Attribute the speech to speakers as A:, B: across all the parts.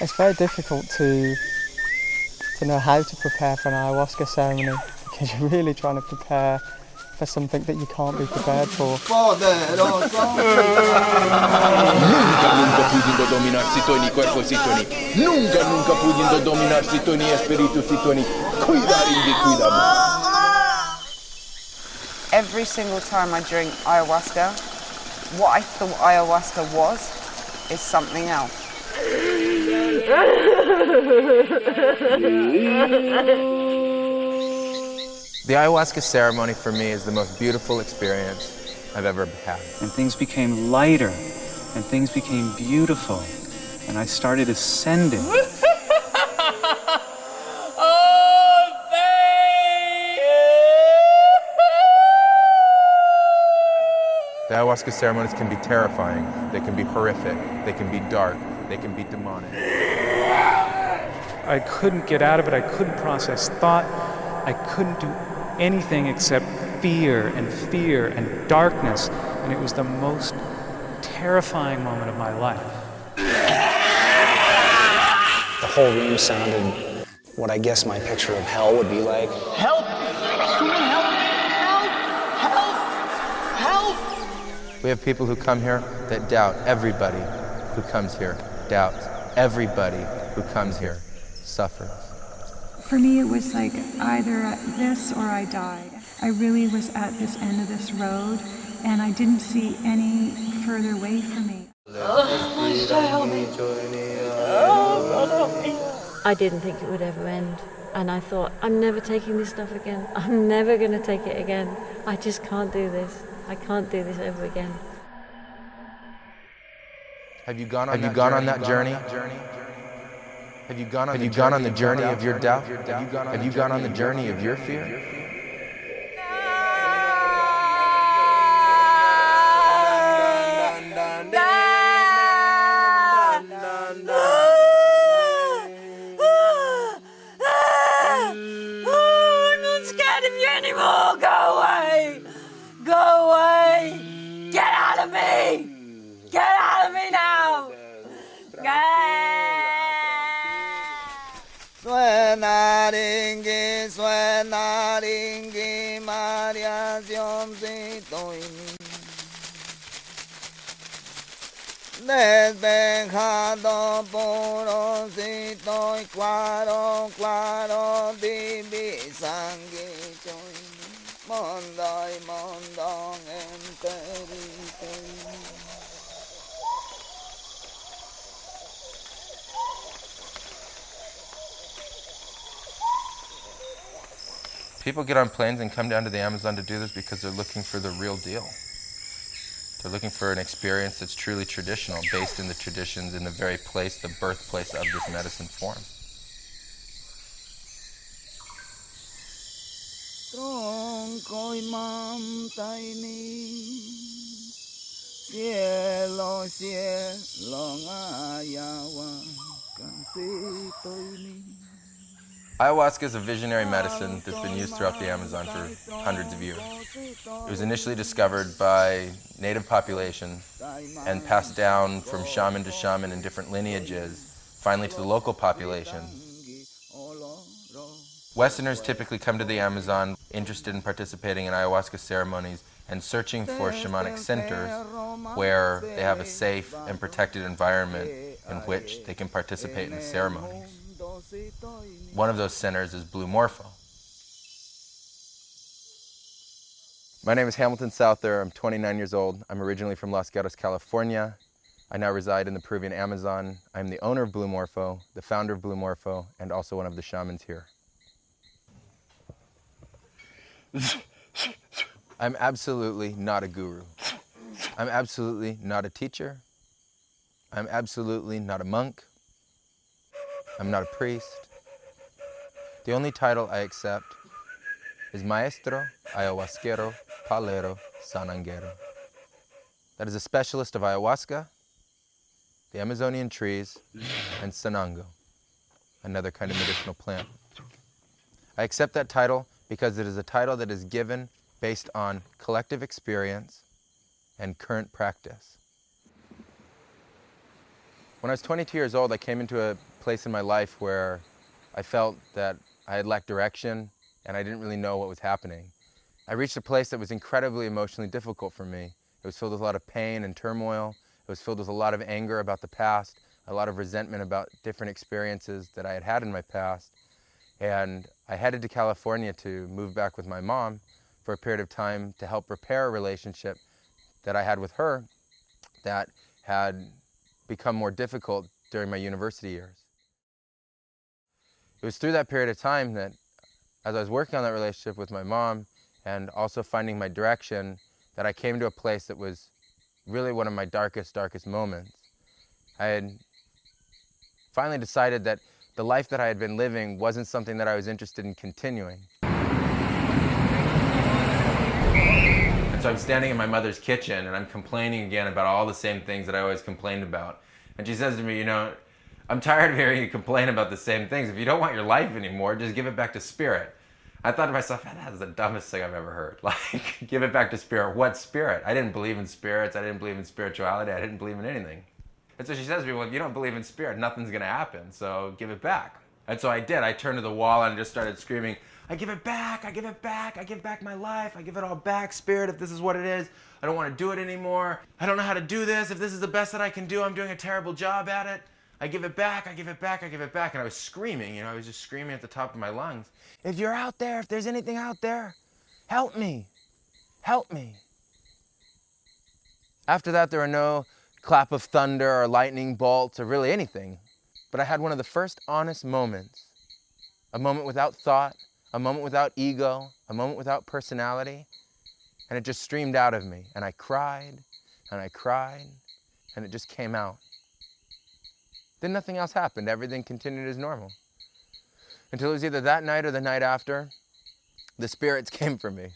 A: It's very difficult to know how to prepare for an ayahuasca ceremony because you're really trying to prepare for something that you can't be prepared for.
B: Nunca pudiendo dominar sitoni, cuerpo sitoni. Nunca pudiendo dominar sitoni, espíritu sitoni. Cuidar y cuidamos.
C: Every single time I drink ayahuasca, what I thought ayahuasca was is something else.
D: The ayahuasca ceremony for me is the most beautiful experience I've ever had.
E: And things became lighter, and things became beautiful, and I started ascending.
D: The ayahuasca ceremonies can be terrifying, they can be horrific, they can be dark, they can be demonic.
E: I couldn't get out of it, I couldn't process thought, I couldn't do anything except fear and darkness, and it was the most terrifying moment of my life.
F: The whole room sounded what I guess my picture of hell would be like.
G: Help! Someone help! Help! Help! Help!
D: We have people who come here that doubt everybody who comes here, doubts everybody who comes here, suffers.
H: For me, it was like either this or I died. I really was at this end of this road, and I didn't see any further way for me.
I: I didn't think it would ever end, and I thought, I'm never taking this stuff again. I'm never going to take it again. I just can't do this. I can't do this ever again.
D: Have you gone on that journey? Have you gone on the journey of your doubt? Have you gone on the journey of your fear?
I: I'm not scared of you anymore. Go away. Go away. Get out of me. Get out of me now.
G: Suena ringi, mariacioncito y mi. Despejado, purosito y claro, divisanguito y mi. Mundo enterito y mi.
D: People get on planes and come down to the Amazon to do this because they're looking for the real deal. They're looking for an experience that's truly traditional, based in the traditions, in the very place, the birthplace of this medicine form.
G: Tronco y manta y cielo, ayahuascancito y mi.
D: Ayahuasca is a visionary medicine that's been used throughout the Amazon for hundreds of years. It was initially discovered by native population and passed down from shaman to shaman in different lineages, finally to the local population. Westerners typically come to the Amazon interested in participating in ayahuasca ceremonies and searching for shamanic centers where they have a safe and protected environment in which they can participate in the ceremonies. One of those centers is Blue Morpho. My name is Hamilton Souther. I'm 29 years old. I'm originally from Los Gatos, California. I now reside in the Peruvian Amazon. I'm the owner of Blue Morpho, the founder of Blue Morpho, and also one of the shamans here. I'm absolutely not a guru. I'm absolutely not a teacher. I'm absolutely not a monk. I'm not a priest. The only title I accept is Maestro Ayahuasquero Palero Sananguero. That is a specialist of ayahuasca, the Amazonian trees, and sanango, another kind of medicinal plant. I accept that title because it is a title that is given based on collective experience and current practice. When I was 22 years old, I came into a place in my life where I felt that I had lacked direction and I didn't really know what was happening. I reached a place that was incredibly emotionally difficult for me. It was filled with a lot of pain and turmoil. It was filled with a lot of anger about the past, a lot of resentment about different experiences that I had had in my past. And I headed to California to move back with my mom for a period of time to help repair a relationship that I had with her that had become more difficult during my university years. It was through that period of time that, as I was working on that relationship with my mom and also finding my direction, that I came to a place that was really one of my darkest moments. I had finally decided that the life that I had been living wasn't something that I was interested in continuing. And so I'm standing in my mother's kitchen and I'm complaining again about all the same things that I always complained about. And she says to me, you know, I'm tired of hearing you complain about the same things. If you don't want your life anymore, just give it back to spirit. I thought to myself, that's the dumbest thing I've ever heard. Like, give it back to spirit. What spirit? I didn't believe in spirits. I didn't believe in spirituality. I didn't believe in anything. And so she says to me, well, if you don't believe in spirit, nothing's going to happen. So give it back. And so I did. I turned to the wall and just started screaming, I give it back. I give it back. I give back my life. I give it all back, spirit, if this is what it is. I don't want to do it anymore. I don't know how to do this. If this is the best that I can do, I'm doing a terrible job at it. I give it back, I give it back, I give it back. And I was screaming, you know, I was just screaming at the top of my lungs. If you're out there, if there's anything out there, help me, help me. After that, there were no clap of thunder or lightning bolts or really anything. But I had one of the first honest moments, a moment without thought, a moment without ego, a moment without personality. And it just streamed out of me. And I cried, and I cried, and it just came out. Then nothing else happened. Everything continued as normal. Until it was either that night or the night after, the spirits came for me.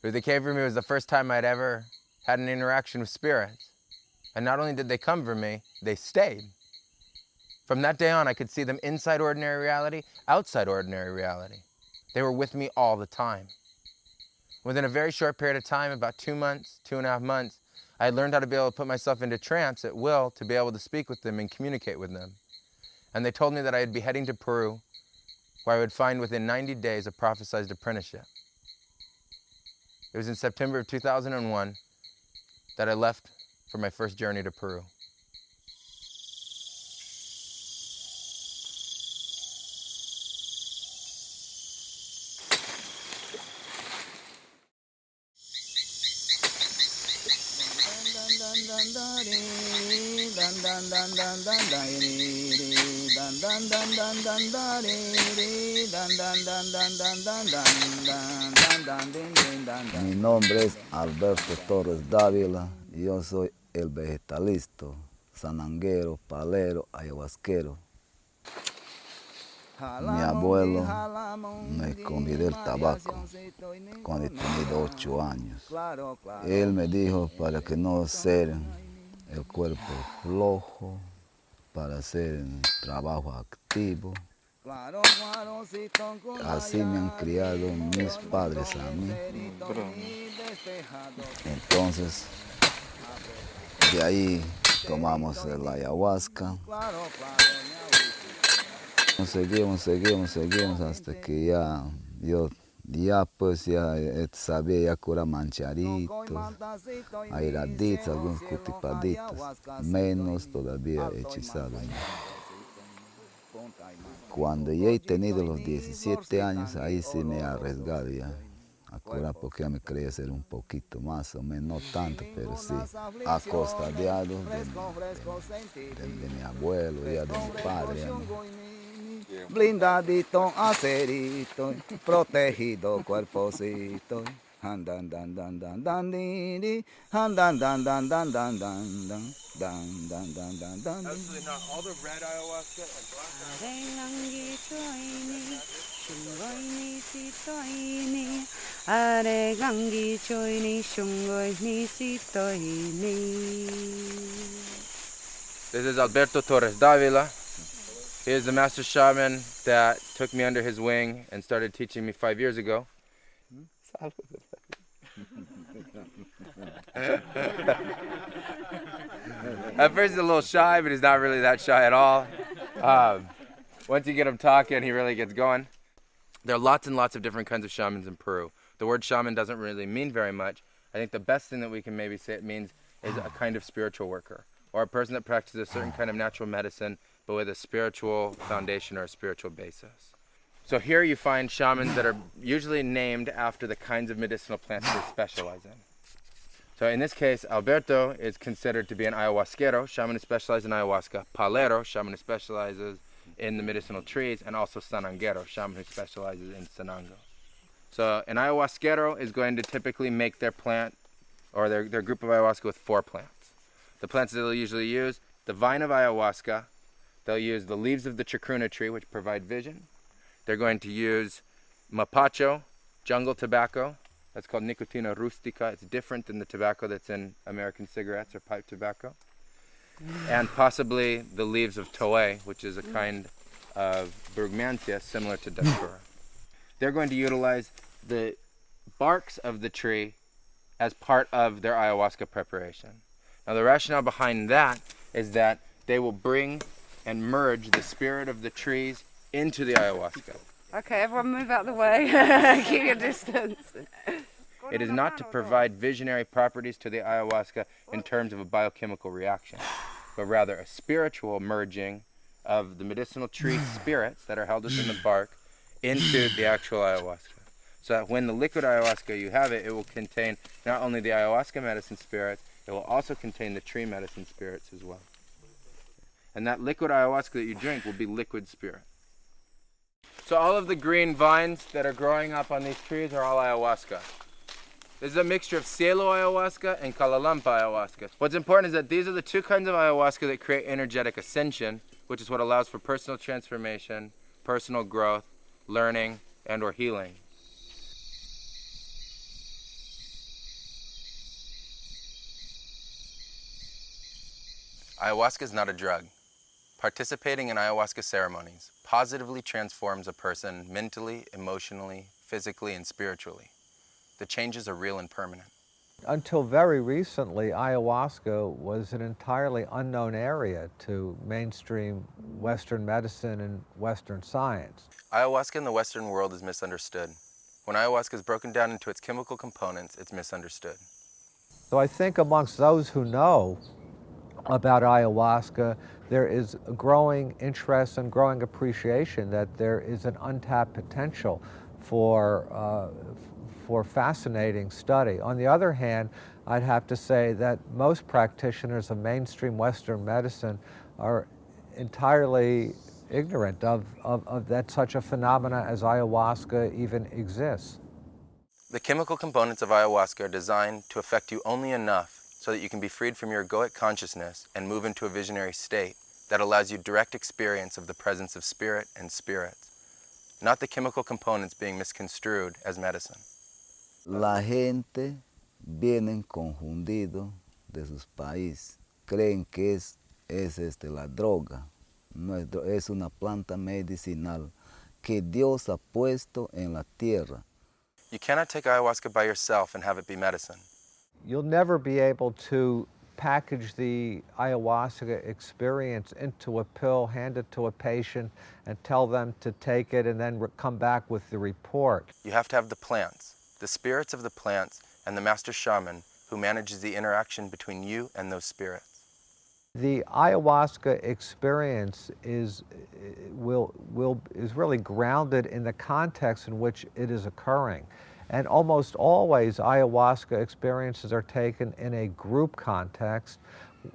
D: When they came for me, it was the first time I'd ever had an interaction with spirits. And not only did they come for me, they stayed. From that day on, I could see them inside ordinary reality, outside ordinary reality. They were with me all the time. Within a very short period of time, about 2 months, 2.5 months, I had learned how to be able to put myself into trance at will to be able to speak with them and communicate with them. And they told me that I would be heading to Peru, where I would find within 90 days a prophesized apprenticeship. It was in September of 2001 that I left for my first journey to Peru.
G: Mi nombre es Alberto Torres Dávila y yo soy el vegetalista, sananguero, palero, ayahuasquero. Mi abuelo me convidó el tabaco cuando tenía 8 años. Él me dijo para que no ser el cuerpo flojo, para hacer el trabajo activo. Así me han criado mis padres a mí. Entonces, de ahí tomamos el ayahuasca. Seguimos hasta que ya sabía ya curar mancharitos, airaditos, algunos cutipaditos, menos todavía hechizados. Cuando ya he tenido los 17 años, ahí sí me he arriesgado ya a curar porque ya me creía ser un poquito más o menos, no tanto, pero sí, acostadiado de mi abuelo, ya de mi padre. Blindadito, acerito, protegido cuerpocito. Andan, dan, dan, dan, dan, di, andan, dan, dan, dan, dan, dan, dan, dan, dan, dan, dan, dan.
B: Absolutely not. All the red ayahuasca and black.
D: This is Alberto Torres Davila. He is the master shaman that took me under his wing and started teaching me 5 years ago. At first he's a little shy, but he's not really that shy at all. Once you get him talking, he really gets going. There are lots and lots of different kinds of shamans in Peru. The word shaman doesn't really mean very much. I think the best thing that we can maybe say it means is a kind of spiritual worker, or a person that practices a certain kind of natural medicine, but with a spiritual foundation or a spiritual basis. So here you find shamans that are usually named after the kinds of medicinal plants they specialize in. So in this case, Alberto is considered to be an ayahuasquero, shaman who specializes in ayahuasca, palero, shaman who specializes in the medicinal trees, and also sananguero, shaman who specializes in sanango. So an ayahuasquero is going to typically make their plant, or their group of ayahuasca with 4 plants. The plants that they'll usually use, the vine of ayahuasca, they'll use the leaves of the chacruna tree, which provide vision. They're going to use mapacho, jungle tobacco. That's called Nicotina rustica. It's different than the tobacco that's in American cigarettes or pipe tobacco. And possibly the leaves of toé, which is a kind of brugmansia similar to datura. They're going to utilize the barks of the tree as part of their ayahuasca preparation. Now the rationale behind that is that they will bring and merge the spirit of the trees into the ayahuasca.
C: Okay, everyone move out the way. Keep your distance.
D: It is not to provide visionary properties to the ayahuasca in terms of a biochemical reaction, but rather a spiritual merging of the medicinal tree spirits that are held within the bark into the actual ayahuasca. So that when the liquid ayahuasca you have it will contain not only the ayahuasca medicine spirits, it will also contain the tree medicine spirits as well. And that liquid ayahuasca that you drink will be liquid spirit. So all of the green vines that are growing up on these trees are all ayahuasca. This is a mixture of cielo ayahuasca and calalampa ayahuasca. What's important is that these are the 2 kinds of ayahuasca that create energetic ascension, which is what allows for personal transformation, personal growth, learning, and or healing. Ayahuasca is not a drug. Participating in ayahuasca ceremonies positively transforms a person mentally, emotionally, physically, and spiritually. The changes are real and permanent.
J: Until very recently, ayahuasca was an entirely unknown area to mainstream Western medicine and Western science.
D: Ayahuasca in the Western world is misunderstood. When ayahuasca is broken down into its chemical components, it's misunderstood.
J: So I think amongst those who know about ayahuasca, there is a growing interest and growing appreciation that there is an untapped potential for fascinating study. On the other hand, I'd have to say that most practitioners of mainstream Western medicine are entirely ignorant of that such a phenomena as ayahuasca even exists.
D: The chemical components of ayahuasca are designed to affect you only enough so that you can be freed from your egoic consciousness and move into a visionary state that allows you direct experience of the presence of spirit and spirits, not the chemical components being misconstrued as medicine.
G: La gente vienen confundido de sus países. Creen que es la droga. No es una planta medicinal que Dios ha puesto en la tierra.
D: You cannot take ayahuasca by yourself and have it be medicine.
J: You'll never be able to package the ayahuasca experience into a pill, hand it to a patient, and tell them to take it and then come back with the report.
D: You have to have the plants, the spirits of the plants, and the master shaman who manages the interaction between you and those spirits.
J: The ayahuasca experience is really grounded in the context in which it is occurring. And almost always ayahuasca experiences are taken in a group context,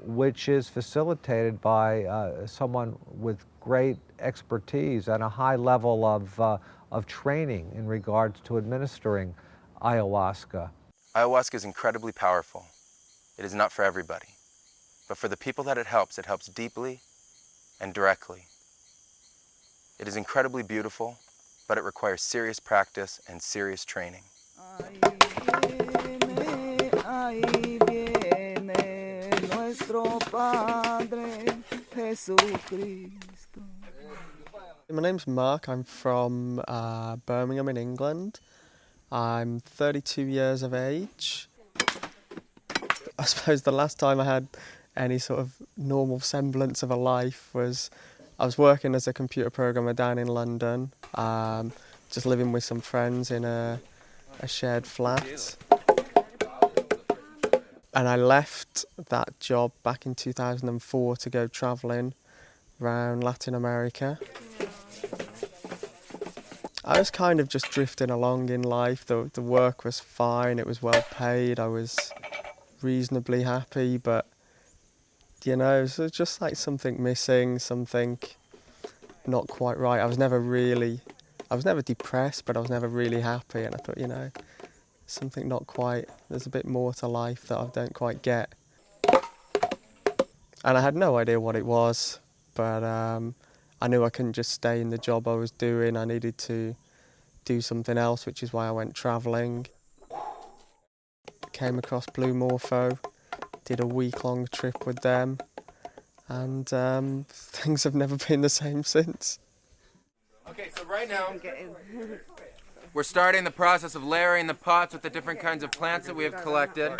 J: which is facilitated by someone with great expertise and a high level of training in regards to administering ayahuasca.
D: Ayahuasca is incredibly powerful. It is not for everybody. But for the people that it helps deeply and directly. It is incredibly beautiful, but it requires serious practice and serious training.
A: My name's Mark. I'm from Birmingham in England. I'm 32 years of age. I suppose the last time I had any sort of normal semblance of a life was I was working as a computer programmer down in London, just living with some friends in a shared flat. And I left that job back in 2004 to go travelling around Latin America. I was kind of just drifting along in life. The work was fine, it was well paid, I was reasonably happy, but you know, it was just like something missing, something not quite right. I was never depressed, but I was never really happy, and I thought, you know, something not quite, there's a bit more to life that I don't quite get. And I had no idea what it was, but I knew I couldn't just stay in the job I was doing. I needed to do something else, which is why I went travelling. Came across Blue Morpho, did a week-long trip with them, and things have never been the same since.
D: Okay, so right now, we're starting the process of layering the pots with the different kinds of plants that we have collected.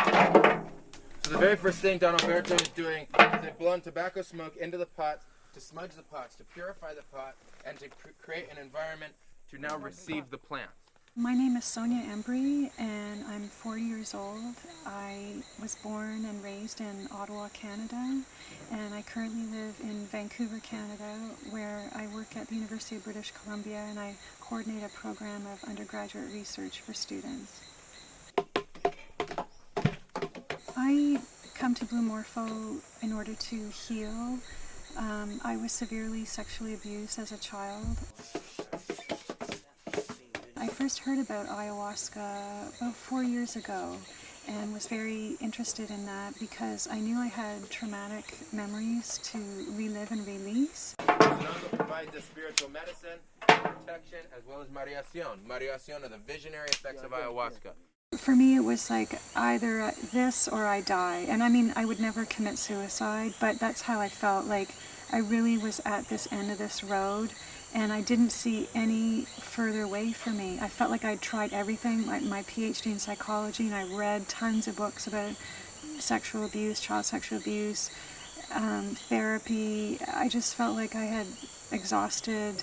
D: So the very first thing Don Alberto is doing is they blow tobacco smoke into the pots to smudge the pots, to purify the pot, and to create an environment to now receive the plants.
H: My name is Sonia Embry, and I'm 40 years old. I was born and raised in Ottawa, Canada, and I currently live in Vancouver, Canada, where I work at the University of British Columbia, and I coordinate a program of undergraduate research for students. I come to Blue Morpho in order to heal. I was severely sexually abused as a child. I first heard about ayahuasca about 4 years ago and was very interested in that because I knew I had traumatic memories to relive and release.
D: It provides the spiritual medicine, protection, as well as mariación. Mariación are the visionary effects of ayahuasca.
H: For me, it was like either this or I die. And I mean, I would never commit suicide, but that's how I felt. Like I really was at this end of this road, and I didn't see any further way for me. I felt like I'd tried everything, like my PhD in psychology, and I read tons of books about sexual abuse, child sexual abuse, therapy. I just felt like I had exhausted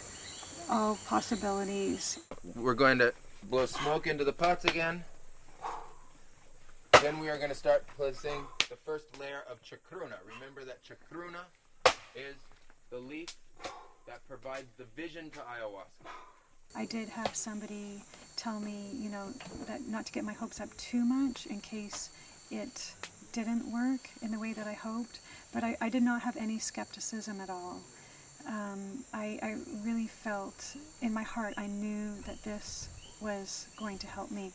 H: all possibilities.
D: We're going to blow smoke into the pots again. Then we are going to start placing the first layer of chacruna. Remember that chacruna is the leaf that provides the vision to ayahuasca.
H: I did have somebody tell me, you know, that not to get my hopes up too much in case it didn't work in the way that I hoped, but I did not have any skepticism at all. I really felt, in my heart, I knew that this was going to help me.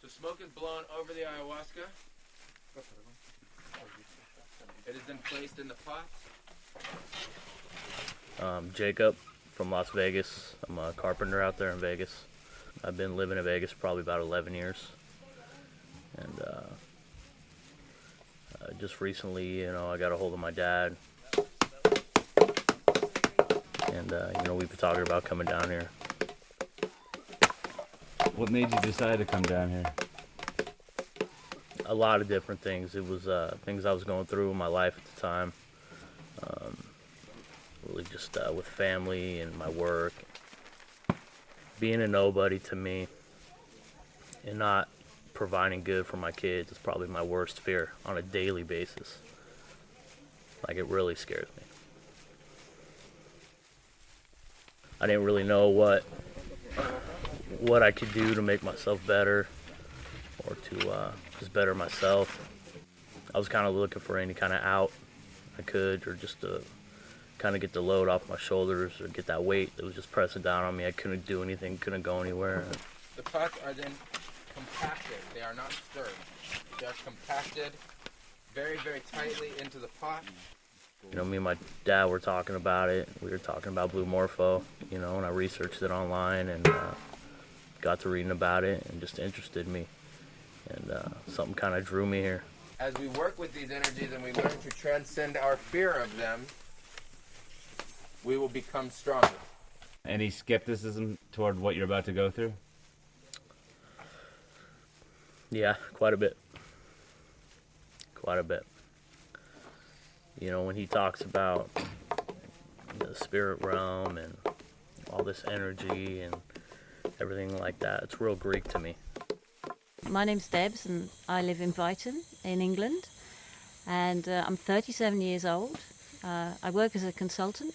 D: The smoke is blown over the ayahuasca. It is then placed in the pot.
K: Jacob from Las Vegas. I'm a carpenter out there in Vegas. I've been living in Vegas probably about 11 years. And just recently, you know, I got a hold of my dad. And, you know, we've been talking about coming down here.
L: What made you decide to come down here?
K: A lot of different things. It was things I was going through in my life at the time. Really just with family and my work. Being a nobody to me and not providing good for my kids is probably my worst fear on a daily basis. Like, it really scares me. I didn't really know what I could do to make myself better or to just better myself. I was kind of looking for any kind of out I could, or just to kind of get the load off my shoulders or get that weight that was just pressing down on me. I couldn't do anything, couldn't go anywhere.
D: The pots are then compacted. They are not stirred. They are compacted very, very tightly into the pot.
K: You know, me and my dad were talking about it. We were talking about Blue Morpho, you know, and I researched it online and got to reading about it and just interested me. And something kind of drew me here.
D: As we work with these energies and we learn to transcend our fear of them, we will become stronger.
L: Any skepticism toward what you're about to go through?
K: Yeah, quite a bit. Quite a bit. You know, when he talks about the spirit realm and all this energy and everything like that, it's real Greek to me.
I: My name's Debs and I live in Brighton in England, and I'm 37 years old. I work as a consultant.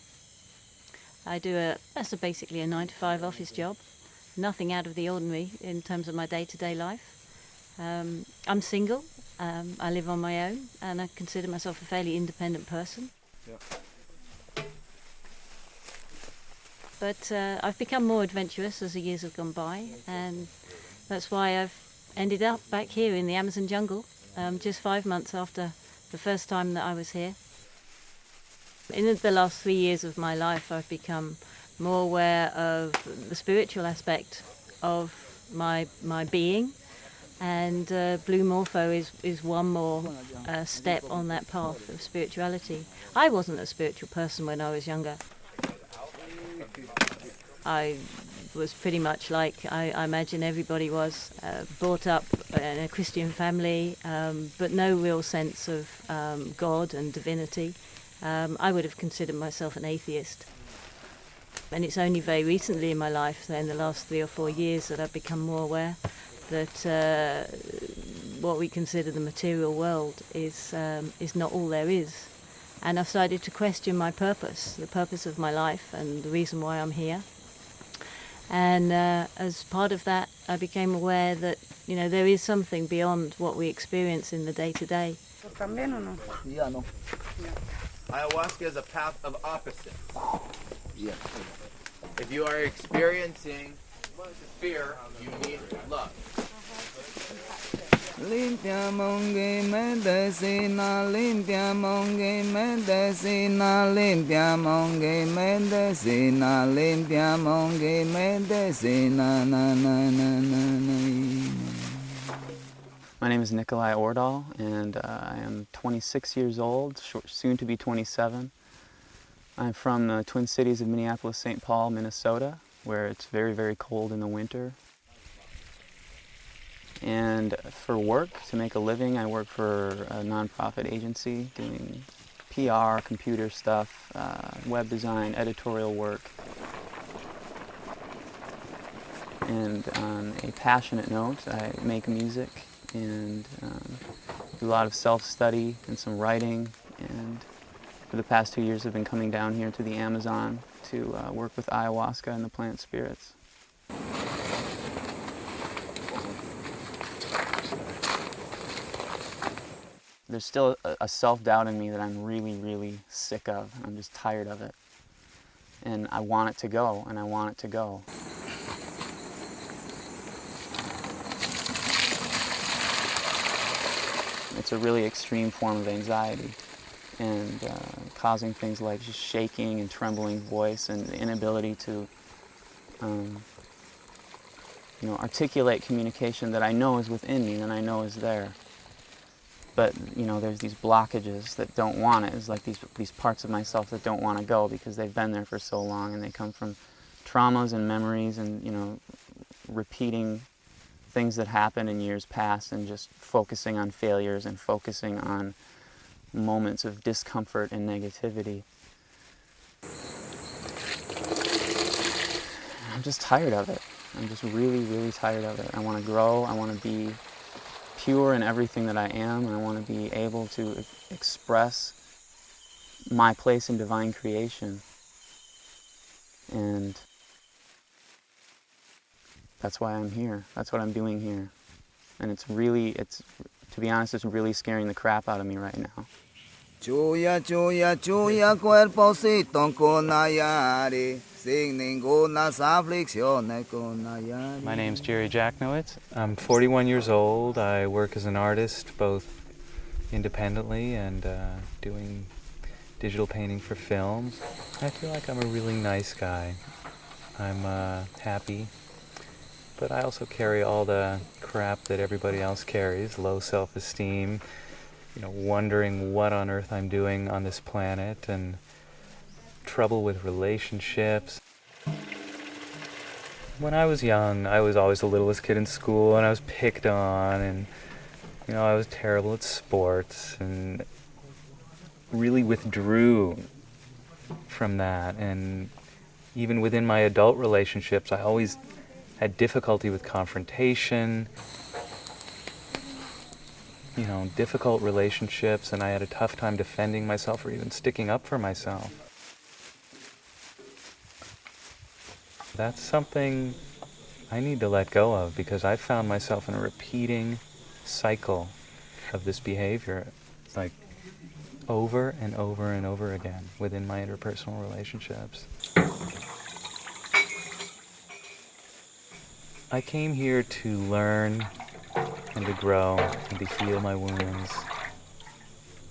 I: I do that's basically a 9-to-5 office job. Nothing out of the ordinary in terms of my day-to-day life. I'm single. I live on my own, and I consider myself a fairly independent person. But I've become more adventurous as the years have gone by, and that's why I've ended up back here in the Amazon jungle, just 5 months after the first time that I was here. In the last 3 years of my life, I've become more aware of the spiritual aspect of my being, and Blue Morpho is one more step on that path of spirituality. I wasn't a spiritual person when I was younger. I was pretty much like I imagine everybody was, brought up in a Christian family, but no real sense of God and divinity. I would have considered myself an atheist. And it's only very recently in my life, in the last 3 or 4 years, that I've become more aware that what we consider the material world is not all there is. And I've started to question my purpose, the purpose of my life and the reason why I'm here. And as part of that, I became aware that, you know, there is something beyond what we experience in the day-to-day.
D: Ayahuasca is a path of opposites. If you are experiencing fear, you need love.
M: Limpia monge medicina, limpia monge medicina, limpia monge medicina, limpia monge medicina, na na na na na.
N: My name is Nikolai Ordal, and I am 26 years old, soon to be 27. I'm from the Twin Cities of Minneapolis, St. Paul, Minnesota, where it's very, very cold in the winter. And for work, to make a living, I work for a nonprofit agency doing PR, computer stuff, web design, editorial work. And on a passionate note, I make music and do a lot of self-study and some writing. And for the past 2 years, I've been coming down here to the Amazon to work with ayahuasca and the plant spirits. There's still a self-doubt in me that I'm really, really sick of. I'm just tired of it. And I want it to go, and I want it to go. It's a really extreme form of anxiety, and causing things like just shaking and trembling voice and the inability to articulate communication that I know is within me and I know is there. But, you know, there's these blockages that don't want it. It's like these parts of myself that don't want to go because they've been there for so long, and they come from traumas and memories and, you know, repeating things that happened in years past and just focusing on failures and focusing on moments of discomfort and negativity. I'm just tired of it. I'm just really, really tired of it. I want to grow. I want to be pure in everything that I am, and I want to be able to express my place in divine creation. And that's why I'm here. That's what I'm doing here. And to be honest, it's really scaring the crap out of me right now.
M: Chuya, chuya, chuya, cuerpocito con ayari, sin ningunas aflicciones con ayari.
E: My name's Jerry Jacknowitz. I'm 41 years old. I work as an artist, both independently and doing digital painting for films. I feel like I'm a really nice guy. I'm happy, but I also carry all the crap that everybody else carries, low self-esteem, you know, wondering what on earth I'm doing on this planet, and trouble with relationships. When I was young, I was always the littlest kid in school, and I was picked on, and, you know, I was terrible at sports, and really withdrew from that. And even within my adult relationships, I always had difficulty with confrontation, difficult relationships, and I had a tough time defending myself or even sticking up for myself. That's something I need to let go of, because I found myself in a repeating cycle of this behavior. It's like over and over and over again within my interpersonal relationships. I came here to learn and to grow and to heal my wounds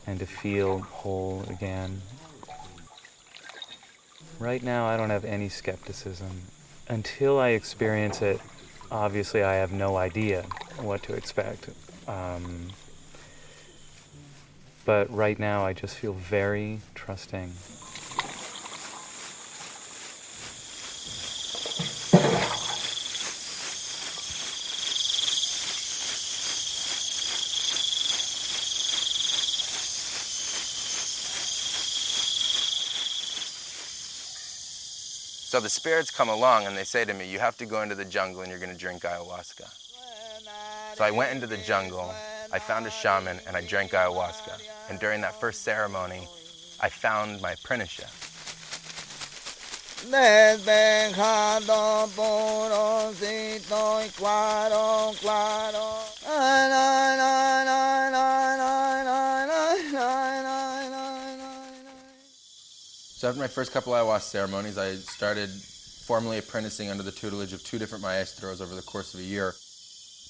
E: and to feel whole again. Right now, I don't have any skepticism. Until I experience it, obviously I have no idea what to expect. But right now, I just feel very trusting.
D: So the spirits come along and they say to me, you have to go into the jungle and you're going to drink ayahuasca. So I went into the jungle, I found a shaman, and I drank ayahuasca. And during that first ceremony, I found my apprenticeship. So after my first couple ayahuasca ceremonies, I started formally apprenticing under the tutelage of 2 different maestros over the course of a year.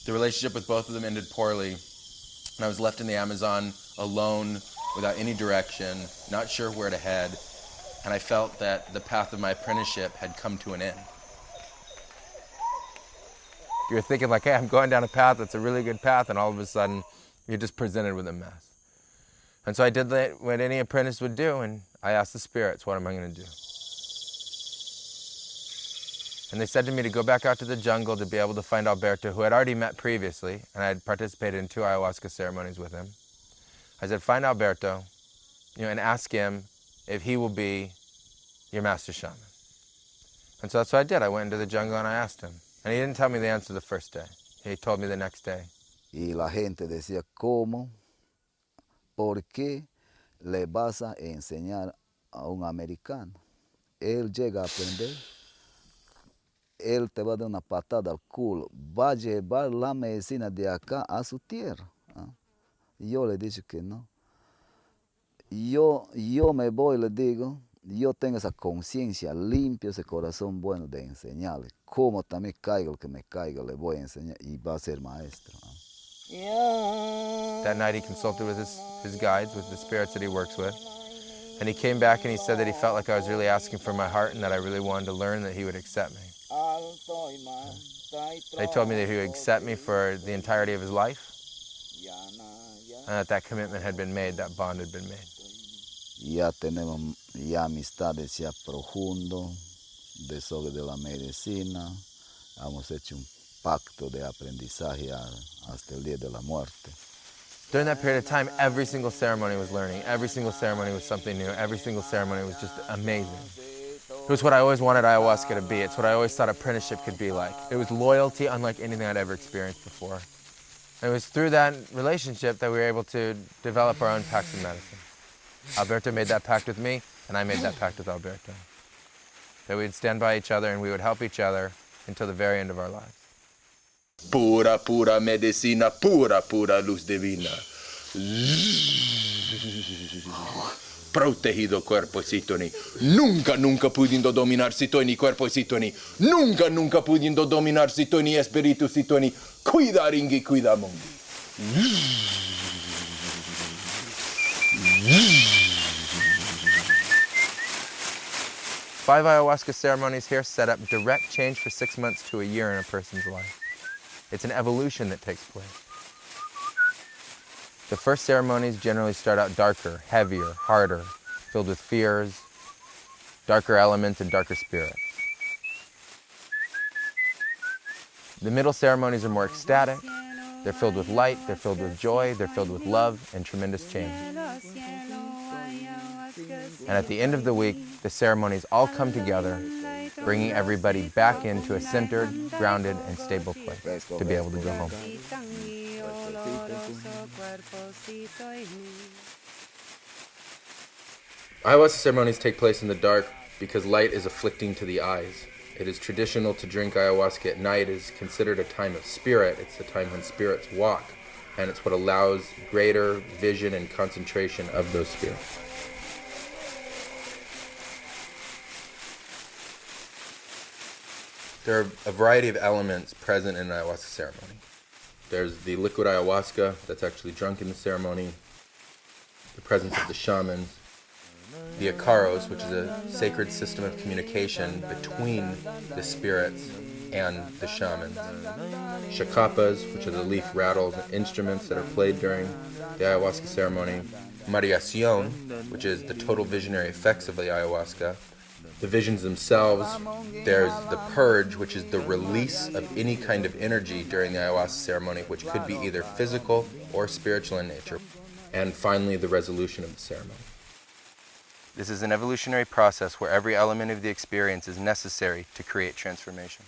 D: The relationship with both of them ended poorly, and I was left in the Amazon alone, without any direction, not sure where to head, and I felt that the path of my apprenticeship had come to an end. You're thinking like, hey, I'm going down a path that's a really good path, and all of a sudden, you're just presented with a mess. And so I did what any apprentice would do, and I asked the spirits, what am I going to do? And they said to me to go back out to the jungle to be able to find Alberto, who I'd already met previously, and I had participated in 2 ayahuasca ceremonies with him. I said, find Alberto, and ask him if he will be your master shaman. And so that's what I did. I went into the jungle and I asked him. And he didn't tell me the answer the first day. He told me the next day.
G: Y la gente decía, ¿cómo? ¿Por qué le vas a enseñar a un americano? Él llega a aprender, él te va a dar una patada al culo, va a llevar la medicina de acá a su tierra. Yo le dije que no. Yo me voy, le digo, yo tengo esa conciencia limpia, ese corazón bueno de enseñarle. Como también caiga el que me caiga, le voy a enseñar y va a ser maestro.
D: That night he consulted with his guides, with the spirits that he works with. And he came back and he said that he felt like I was really asking for my heart and that I really wanted to learn, that he would accept me. They told me that he would accept me for the entirety of his life, and that commitment had been made, that bond had been made.
G: Ya tenemos ya amistades ya profundo de sobre de la medicina. Hemos hecho un pacto de aprendizaje hasta el día de la muerte.
D: During that period of time, every single ceremony was learning. Every single ceremony was something new. Every single ceremony was just amazing. It was what I always wanted ayahuasca to be. It's what I always thought apprenticeship could be like. It was loyalty unlike anything I'd ever experienced before. And it was through that relationship that we were able to develop our own pacts of medicine. Alberto made that pact with me, and I made that pact with Alberto. That we'd stand by each other and we would help each other until the very end of our lives.
B: Pura, pura medicina, pura, pura luz divina. Protegido cuerpo Sitoni. Nunca, nunca pudiendo dominar Sitoni, cuerpo Sitoni. Nunca, nunca pudiendo dominar Sitoni, espíritu Sitoni. Cuida ringi, cuida mongi.
D: 5 ayahuasca ceremonies here set up direct change for 6 months to a year in a person's life. It's an evolution that takes place. The first ceremonies generally start out darker, heavier, harder, filled with fears, darker elements, and darker spirits. The middle ceremonies are more ecstatic. They're filled with light, they're filled with joy, they're filled with love and tremendous change. And at the end of the week, the ceremonies all come together, bringing everybody back into a centered, grounded, and stable place to be able to go home. Ayahuasca ceremonies take place in the dark because light is afflicting to the eyes. It is traditional to drink ayahuasca at night. It is considered a time of spirit. It's the time when spirits walk, and it's what allows greater vision and concentration of those spirits. There are a variety of elements present in an ayahuasca ceremony. There's the liquid ayahuasca that's actually drunk in the ceremony, the presence of the shamans, the Icaros, which is a sacred system of communication between the spirits and the shamans, Shacapas, which are the leaf rattles and instruments that are played during the ayahuasca ceremony, Mariacion, which is the total visionary effects of the ayahuasca, the visions themselves. There's the purge, which is the release of any kind of energy during the ayahuasca ceremony, which could be either physical or spiritual in nature. And finally, the resolution of the ceremony. This is an evolutionary process where every element of the experience is necessary to create transformation.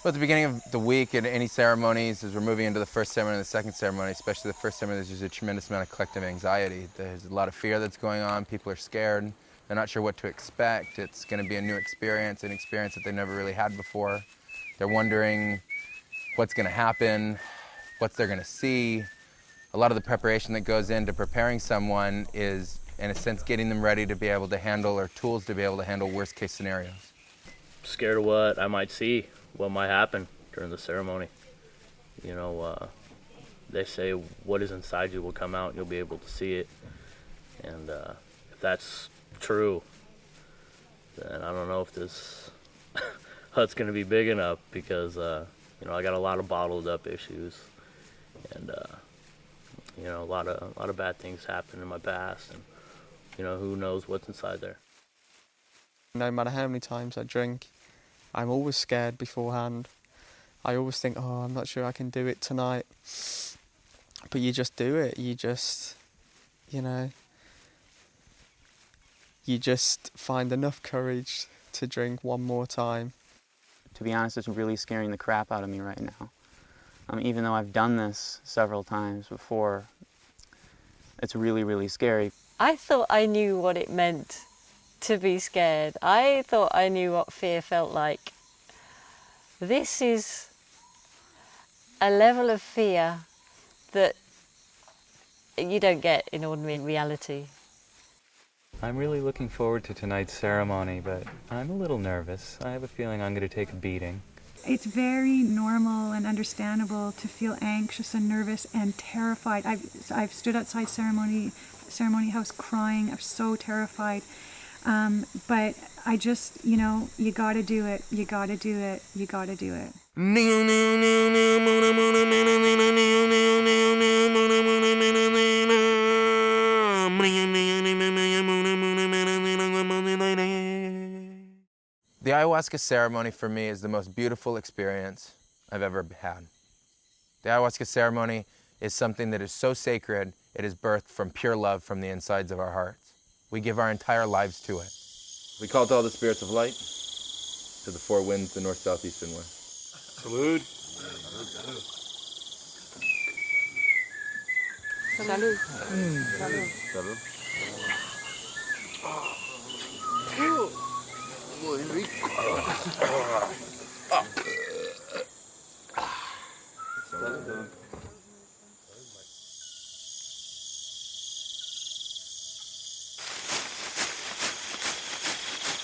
D: Well, at the beginning of the week at any ceremonies, as we're moving into the first ceremony and the second ceremony, especially the first ceremony, there's a tremendous amount of collective anxiety. There's a lot of fear that's going on. People are scared. They're not sure what to expect. It's going to be a new experience, an experience that they never really had before. They're wondering what's going to happen, what they're going to see. A lot of the preparation that goes into preparing someone is, in a sense, getting them ready to be able to handle, or tools to be able to handle, worst-case scenarios.
K: Scared of what I might see, what might happen during the ceremony. You know, they say what is inside you will come out and you'll be able to see it. And if that's true, then I don't know if this hut's going to be big enough, because, you know, I got a lot of bottled up issues. And, you know, a lot of bad things happened in my past. And, you know, who knows what's inside there.
A: No matter how many times I drink, I'm always scared beforehand. I always think, oh, I'm not sure I can do it tonight. But you just do it. You just, you know, you just find enough courage to drink one more time.
N: To be honest, it's really scaring the crap out of me right now. Even though I've done this several times before, it's really, really scary.
I: I thought I knew what it meant to be scared. I thought I knew what fear felt like. This is a level of fear that you don't get in ordinary reality.
E: I'm really looking forward to tonight's ceremony, but I'm a little nervous. I have a feeling I'm going to take a beating.
H: It's very normal and understandable to feel anxious and nervous and terrified. I've stood outside ceremony house crying. I'm so terrified. But I just, you know, you got to do it. You got to do it. You got to do it.
D: The ayahuasca ceremony for me is the most beautiful experience I've ever had. The ayahuasca ceremony is something that is so sacred, it is birthed from pure love from the insides of our hearts. We give our entire lives to it. We call to all the spirits of light, to the four winds, the north, south, east, and west.
K: Salud.
I: Salud.
D: Salud. Salud.
B: Muy rico.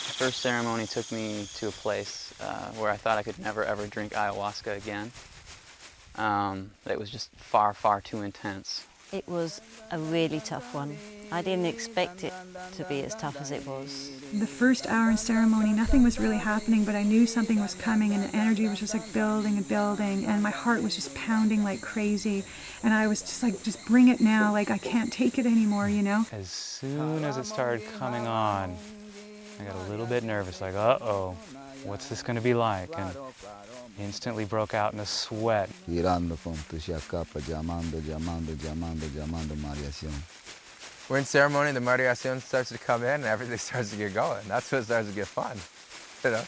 N: The first ceremony took me to a place where I thought I could never ever drink ayahuasca again. It was just far, far too intense.
I: It was a really tough one. I didn't expect it to be as tough as it was.
H: The first hour in ceremony, nothing was really happening, but I knew something was coming, and the energy was just like building and building, and my heart was just pounding like crazy, and I was just like, just bring it now, like I can't take it anymore, you know?
E: As soon as it started coming on, I got a little bit nervous, like, uh-oh, what's this going to be like? And instantly broke out in a sweat.
G: Girando con tu chacapa, llamando, llamando, llamando, llamando Mariación.
D: We're in ceremony, the Mariación starts to come in, and everything starts to get going. That's when it starts to get fun, you know?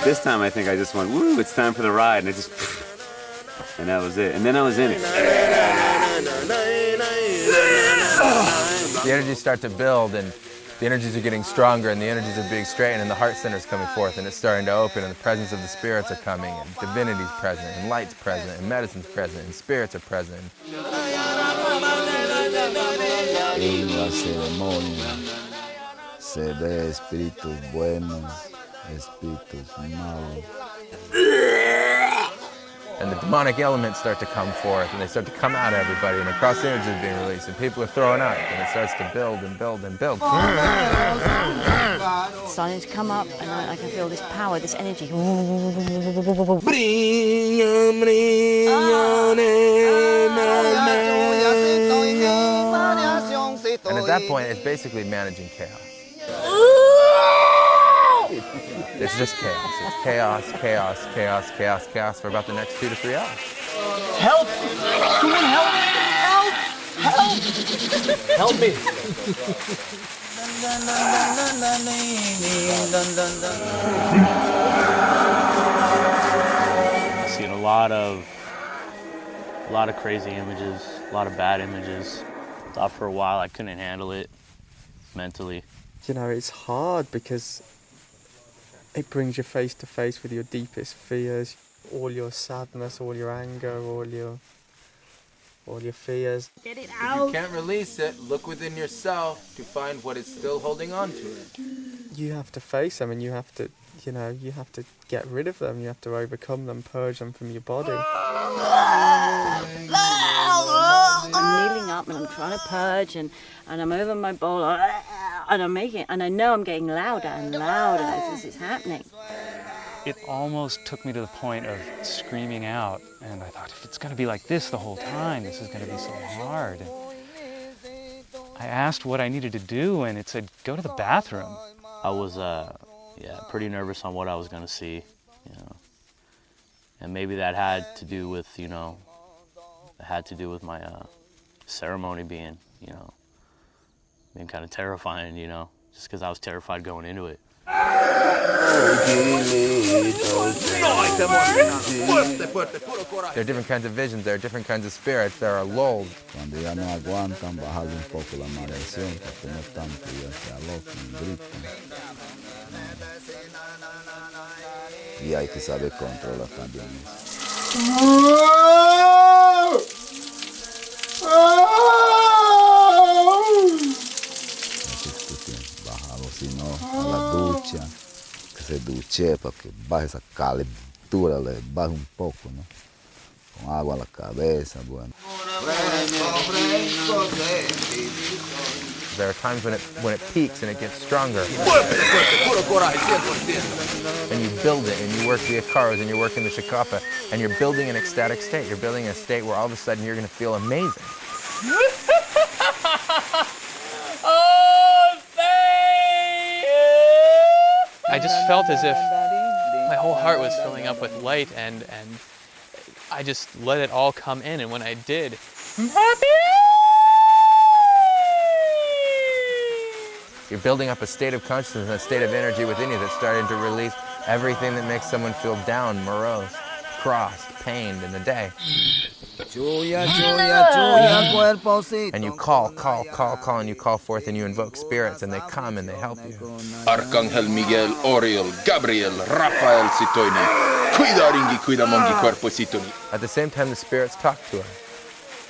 L: This time I think I just went, woo, it's time for the ride, and it just, and that was it. And then I was in it.
D: The energies start to build, and the energies are getting stronger, and the energies are being straightened, and the heart center is coming forth, and it's starting to open, and the presence of the spirits are coming, and divinity's present, and light's present, and medicine's present, and spirits are present.
G: En la ceremonia se ve espíritus buenos, espíritus malos.
D: And the demonic elements start to come forth, and they start to come out of everybody, and the cross energy is being released, and people are throwing up, and it starts to build and build and build.
I: It's starting to come up, and I can feel this power, this energy.
D: And at that point, it's basically managing chaos. It's just chaos. It's chaos, chaos, chaos, chaos, chaos for about the next 2 to 3 hours.
F: Help! Someone help! Help! Help! Help me!
K: I've seen a lot of crazy images, a lot of bad images. Thought for a while I couldn't handle it mentally.
A: You know, it's hard because it brings you face to face with your deepest fears, all your sadness, all your anger, all your fears.
I: Get it
D: If
I: out!
D: you can't release it, look within yourself to find what is still holding on to it.
A: You have to face them, and you have to, you know, you have to get rid of them. You have to overcome them, purge them from your body.
I: I'm kneeling up and I'm trying to purge, and I'm over my bowl, and I'm making it, and I know I'm getting louder and louder as this is happening.
E: It almost took me to the point of screaming out, and I thought, if it's going to be like this the whole time, this is going to be so hard. And I asked what I needed to do, and it said, go to the bathroom.
K: I was pretty nervous on what I was gonna see, you know. And maybe that had to do with, you know, my ceremony being kind of terrifying, you know, just because I was terrified going into it.
D: There are different kinds of visions, there are different kinds of spirits, there are lulls.
G: Cuando ya no aguantan, bajarle un poco la mareación, porque no tanto ya se alocan, gritan. Y hay que saber controlar también Bájalo, si no, a la ducha, que se duche para que baje esa calentura, le baje un poco, ¿no? Con agua a la cabeza, bueno.
D: There are times when it peaks and it gets stronger. And you build it, and you work the akaras, and you're working the shakapa, and you're building an ecstatic state. You're building a state where all of a sudden you're going to feel amazing.
O: I just felt as if my whole heart was filling up with light, and I just let it all come in, and when I did, I'm happy!
D: You're building up a state of consciousness and a state of energy within you that's starting to release everything that makes someone feel down, morose, crossed, pained in the day. And you call, and you call forth, and you invoke spirits, and they come and they help you.
B: Arcángel Miguel, Oriel, Gabriel, Rafael Sitoini, cuida ringi, cuida mongi, cuerpo Sitoni.
D: At the same time, the spirits talk to us,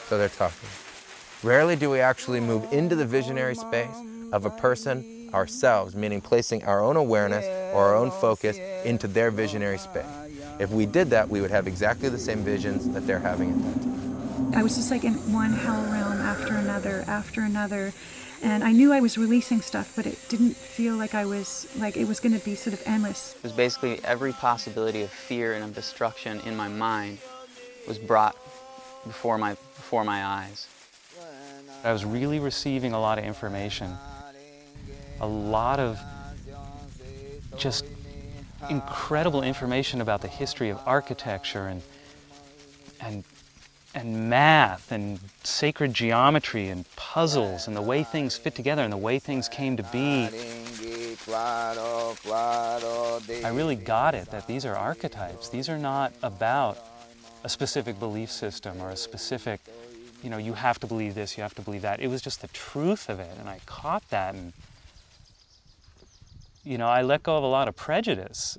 D: so they're talking. Rarely do we actually move into the visionary space of a person ourselves, meaning placing our own awareness or our own focus into their visionary space. If we did that, we would have exactly the same visions that they're having at that time.
H: I was just like in one hell realm after another. And I knew I was releasing stuff, but it didn't feel like it was going to be sort of endless.
N: It was basically every possibility of fear and of destruction in my mind was brought before my eyes.
E: I was really receiving a lot of information, a lot of just incredible information about the history of architecture and math and sacred geometry and puzzles and the way things fit together and the way things came to be. I really got it that these are archetypes. These are not about a specific belief system or a specific, you have to believe this, you have to believe that. It was just the truth of it, and I caught that, and I let go of a lot of prejudice.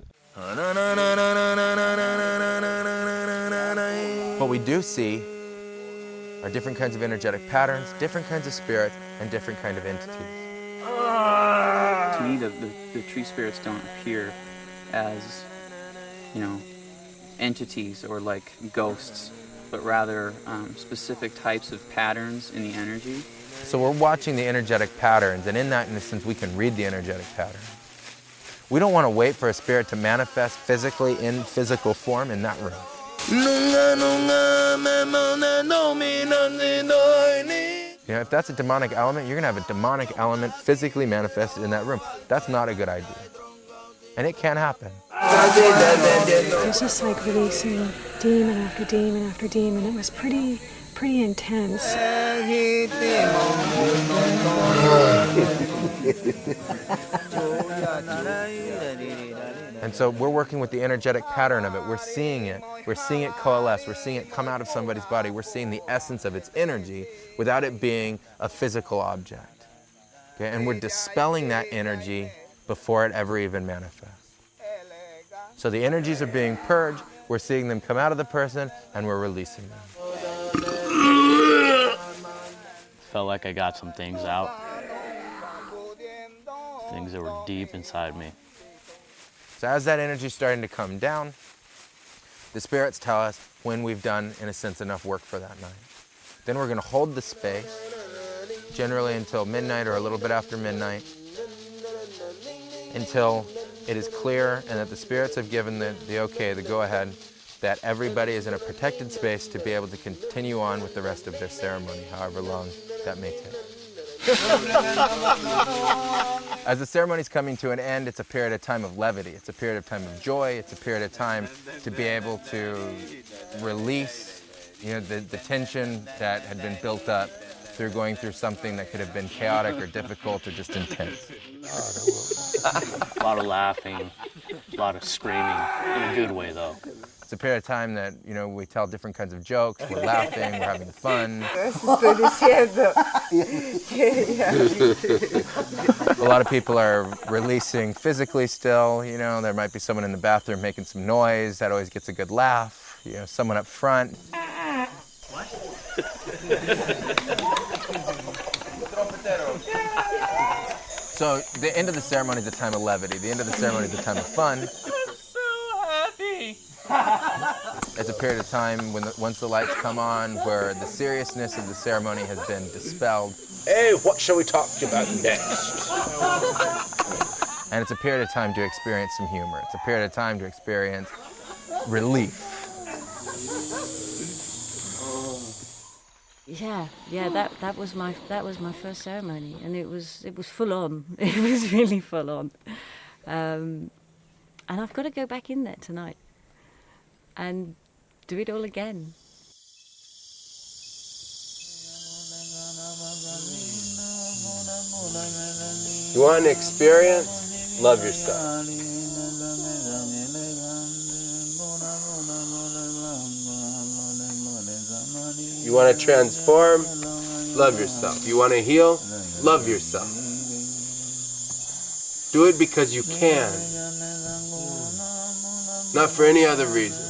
D: What we do see are different kinds of energetic patterns, different kinds of spirits, and different kinds of entities.
N: To me, the tree spirits don't appear as, entities or like ghosts, but rather specific types of patterns in the energy.
D: So we're watching the energetic patterns, and in that instance, we can read the energetic pattern. We don't want to wait for a spirit to manifest physically in physical form in that room. If that's a demonic element, you're going to have a demonic element physically manifested in that room. That's not a good idea. And it can happen.
H: It was just like releasing demon after demon after demon. It was pretty intense.
D: And so we're working with the energetic pattern of it. We're seeing it. We're seeing it coalesce. We're seeing it come out of somebody's body. We're seeing the essence of its energy without it being a physical object. Okay? And we're dispelling that energy before it ever even manifests. So the energies are being purged. We're seeing them come out of the person, and we're releasing them.
K: Felt like I got some things out. Things that were deep inside me.
D: So as that energy is starting to come down, the spirits tell us when we've done, in a sense, enough work for that night. Then we're going to hold the space, generally until midnight or a little bit after midnight, until it is clear and that the spirits have given the okay, the go-ahead, that everybody is in a protected space to be able to continue on with the rest of their ceremony, however long that may take. As the ceremony's coming to an end, it's a period of time of levity. It's a period of time of joy. It's a period of time to be able to release, the tension that had been built up through going through something that could have been chaotic or difficult or just intense.
K: A lot of laughing, a lot of screaming, in a good way though.
D: It's a period of time that, we tell different kinds of jokes, we're laughing, we're having fun. A lot of people are releasing physically still, there might be someone in the bathroom making some noise, that always gets a good laugh, someone up front. So the end of the ceremony is a time of levity. The end of the ceremony is a time of fun.
O: I'm so happy.
D: It's a period of time once the lights come on where the seriousness of the ceremony has been dispelled.
B: Hey, what shall we talk about next?
D: And it's a period of time to experience some humor. It's a period of time to experience relief.
I: Yeah, that was my first ceremony, and it was full on. It was really full on, and I've got to go back in there tonight and do it all again.
B: You want an experience? Love yourself. You want to transform? Love yourself. You want to heal? Love yourself. Do it because you can. Not for any other reason.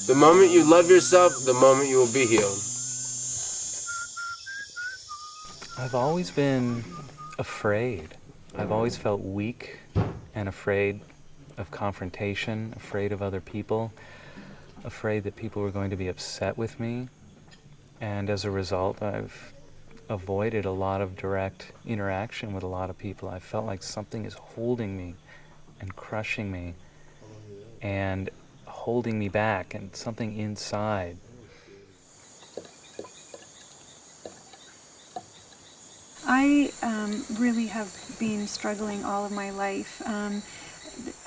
B: The moment you love yourself, the moment you will be healed.
E: I've always been afraid. I've always felt weak and afraid of confrontation, afraid of other people, afraid that people were going to be upset with me. And as a result, I've avoided a lot of direct interaction with a lot of people. I felt like something is holding me and crushing me and holding me back, and something inside.
H: I really have been struggling all of my life.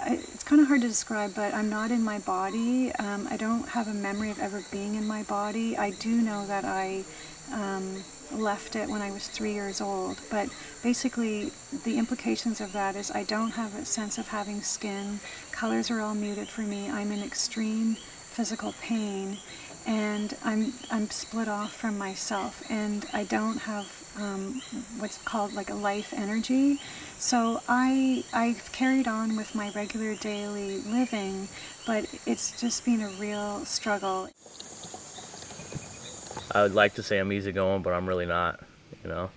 H: It's kind of hard to describe, but I'm not in my body. I don't have a memory of ever being in my body. I do know that I left it when I was 3 years old, but basically the implications of that is I don't have a sense of having skin. Colors are all muted for me. I'm in extreme physical pain, and I'm split off from myself, and I don't have what's called like a life energy. So I've carried on with my regular daily living, but it's just been a real struggle.
K: I would like to say I'm easygoing, but I'm really not, you know.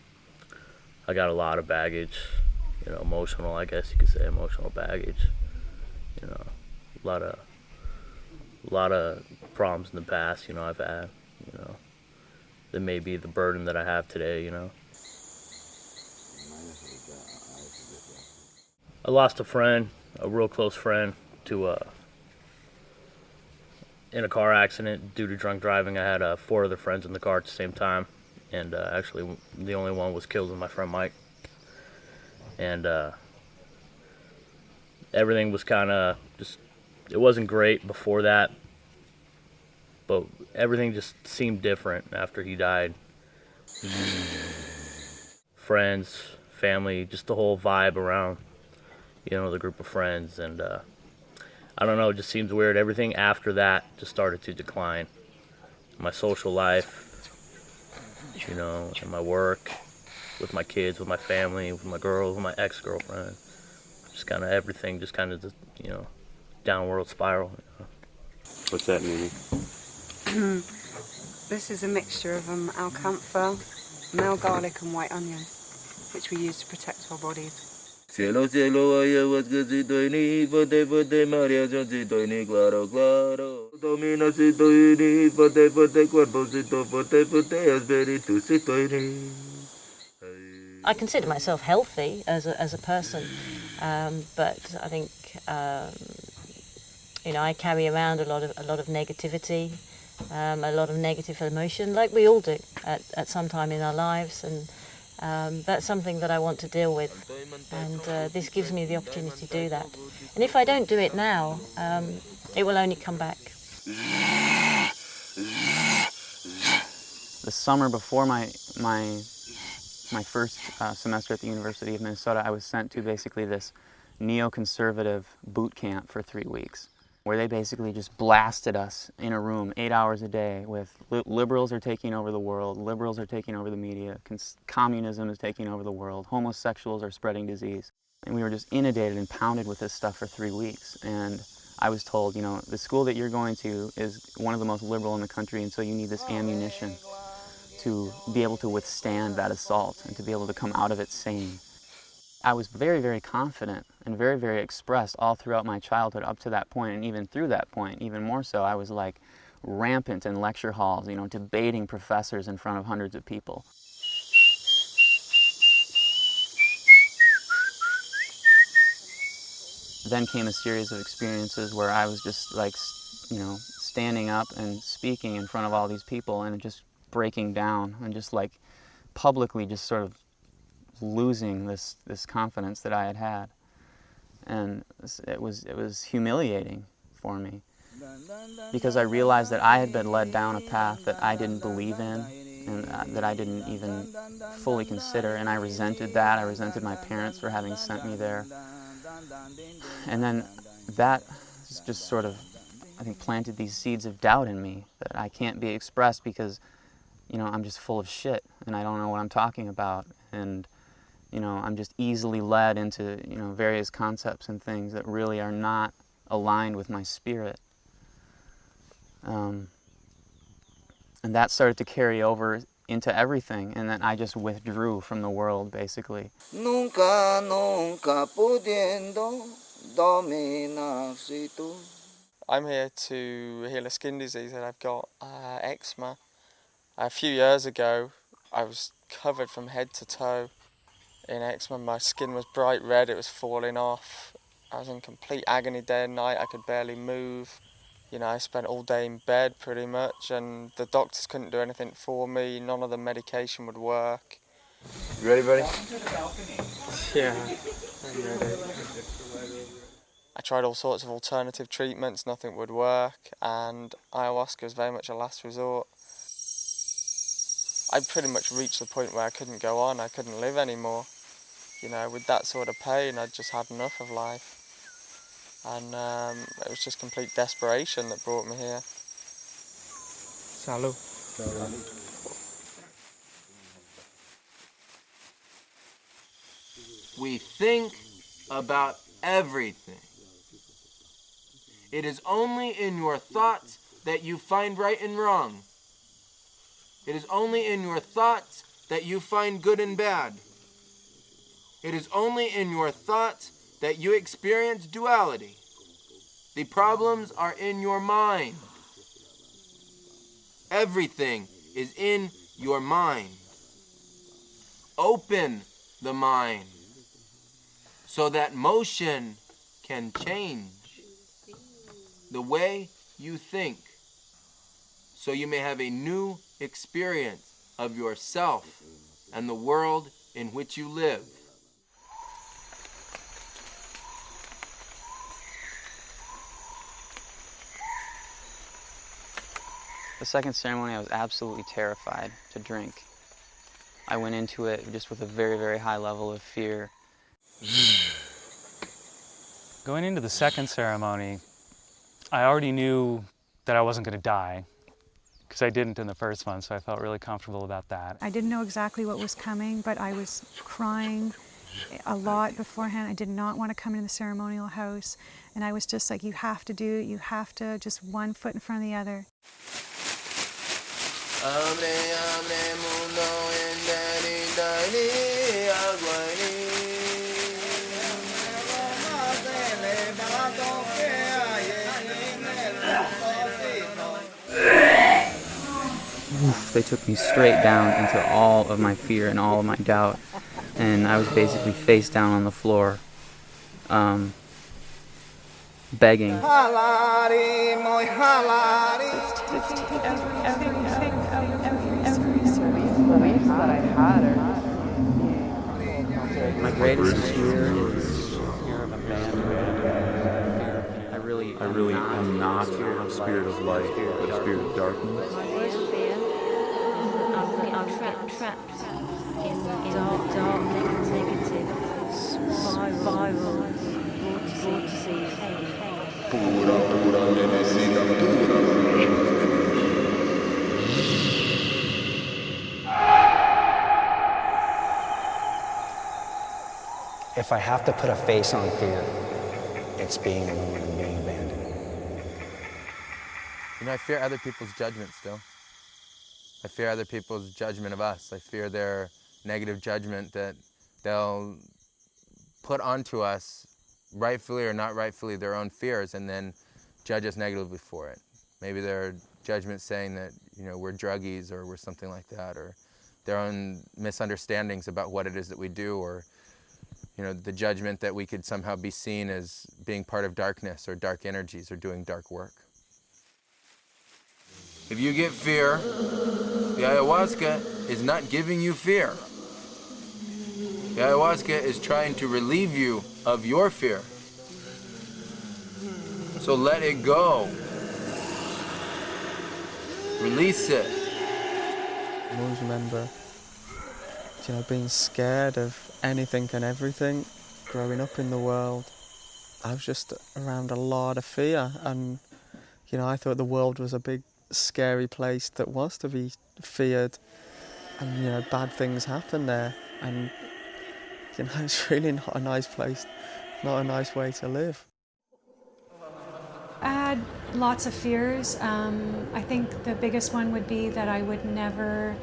K: I got a lot of baggage, you know, emotional, I guess you could say, emotional baggage. You know, a lot of problems in the past, you know, I've had, you know, that may be the burden that I have today, you know. I lost a friend, a real close friend, to in a car accident due to drunk driving. I had 4 other friends in the car at the same time, and actually the only one was killed was my friend Mike. And everything was kind of just, it wasn't great before that, but everything just seemed different after he died. Friends, family, just the whole vibe around, you know, the group of friends. And I don't know, it just seems weird. Everything after that just started to decline. My social life, you know, and my work, with my kids, with my family, with my girls, with my ex-girlfriend. Just kind of everything, just kind of, you know, downward spiral. You know.
L: What's that, Mimi?
C: This is a mixture of alcantha, male garlic and white onion, which we use to protect our bodies.
B: Cielo, cielo, ayahuasca, pote, pote, María, claro, claro. Domina, pote, pote, cuerpocito, pote, pote, espíritu,
I: I consider myself healthy as a person, but I think you know, I carry around a lot of negativity, a lot of negative emotion, like we all do at some time in our lives, and that's something that I want to deal with, and this gives me the opportunity to do that. And if I don't do it now, it will only come back.
N: The summer before my first semester at the University of Minnesota, I was sent to basically this neoconservative boot camp for 3 weeks, where they basically just blasted us in a room 8 hours a day with liberals are taking over the world, liberals are taking over the media, communism is taking over the world, homosexuals are spreading disease. And we were just inundated and pounded with this stuff for 3 weeks. And I was told, you know, the school that you're going to is one of the most liberal in the country, and so you need this ammunition to be able to withstand that assault and to be able to come out of it sane. I was very, very confident and very, very expressed all throughout my childhood up to that point, and even through that point, even more so. I was like rampant in lecture halls, you know, debating professors in front of hundreds of people. Then came a series of experiences where I was just like, you know, standing up and speaking in front of all these people and just breaking down and just like publicly just sort of losing this confidence that I had had. And it was humiliating for me, because I realized that I had been led down a path that I didn't believe in, and that I didn't even fully consider, and I resented that. I resented my parents for having sent me there. And then that just sort of, I think, planted these seeds of doubt in me that I can't be expressed because, you know, I'm just full of shit and I don't know what I'm talking about, and you know, I'm just easily led into, you know, various concepts and things that really are not aligned with my spirit. And that started to carry over into everything, and then I just withdrew from the world, basically.
M: Nunca, nunca pudiendo dominar si tú.
A: I'm here to heal a skin disease that I've got, eczema. A few years ago, I was covered from head to toe in eczema. My skin was bright red, it was falling off. I was in complete agony day and night, I could barely move. You know, I spent all day in bed pretty much, and the doctors couldn't do anything for me. None of the medication would work.
B: You ready, buddy?
A: Yeah, I'm ready. I tried all sorts of alternative treatments, nothing would work, and ayahuasca was very much a last resort. I pretty much reached the point where I couldn't go on, I couldn't live anymore. You know, with that sort of pain, I'd just had enough of life. And it was just complete desperation that brought me here. Salud.
D: We think about everything. It is only in your thoughts that you find right and wrong. It is only in your thoughts that you find good and bad. It is only in your thoughts that you experience duality. The problems are in your mind. Everything is in your mind. Open the mind so that motion can change the way you think, so you may have a new experience of yourself and the world in which you live.
N: The second ceremony, I was absolutely terrified to drink. I went into it just with a very, very high level of fear.
E: Going into the second ceremony, I already knew that I wasn't going to die, because I didn't in the first one, so I felt really comfortable about that.
H: I didn't know exactly what was coming, but I was crying a lot beforehand. I did not want to come into the ceremonial house, and I was just like, you have to do it, you have to, just one foot in front of the other.
N: They took me straight down into all of my fear and all of my doubt, and I was basically face down on the floor, begging. My greatest fear is fear of abandonment. I really am not a spirit of light, but a spirit of darkness.
I: My worst fear, I'm trapped in dark, negative spiral, vortices.
F: If I have to put a face on fear, it's being alone and being abandoned.
D: You know, I fear other people's judgment still. I fear other people's judgment of us. I fear their negative judgment that they'll put onto us, rightfully or not rightfully, their own fears, and then judge us negatively for it. Maybe their judgment saying that, you know, we're druggies or we're something like that, or their own misunderstandings about what it is that we do, or, you know, the judgment that we could somehow be seen as being part of darkness or dark energies or doing dark work. If you get fear, the ayahuasca is not giving you fear. The ayahuasca is trying to relieve you of your fear. So let it go. Release it.
A: I always remember, you know, being scared of anything and everything growing up in the world. I was just around a lot of fear, and, you know, I thought the world was a big scary place that was to be feared, and, you know, bad things happen there, and, you know, it's really not a nice place, not a nice way to live.
H: I had lots of fears. I think the biggest one would be that I would never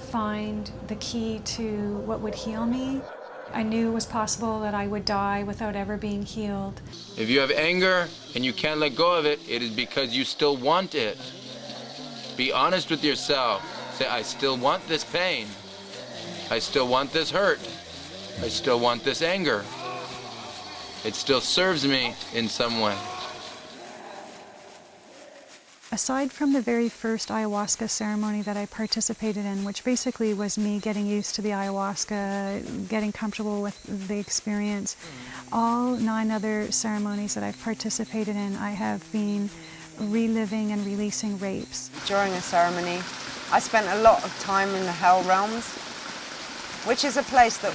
H: find the key to what would heal me. I knew it was possible that I would die without ever being healed.
D: If you have anger and you can't let go of it, it is because you still want it. Be honest with yourself. Say, I still want this pain. I still want this hurt. I still want this anger. It still serves me in some way.
H: Aside from the very first ayahuasca ceremony that I participated in, which basically was me getting used to the ayahuasca, getting comfortable with the experience, all 9 other ceremonies that I've participated in, I have been reliving and releasing rapes.
C: During a ceremony, I spent a lot of time in the hell realms, which is a place that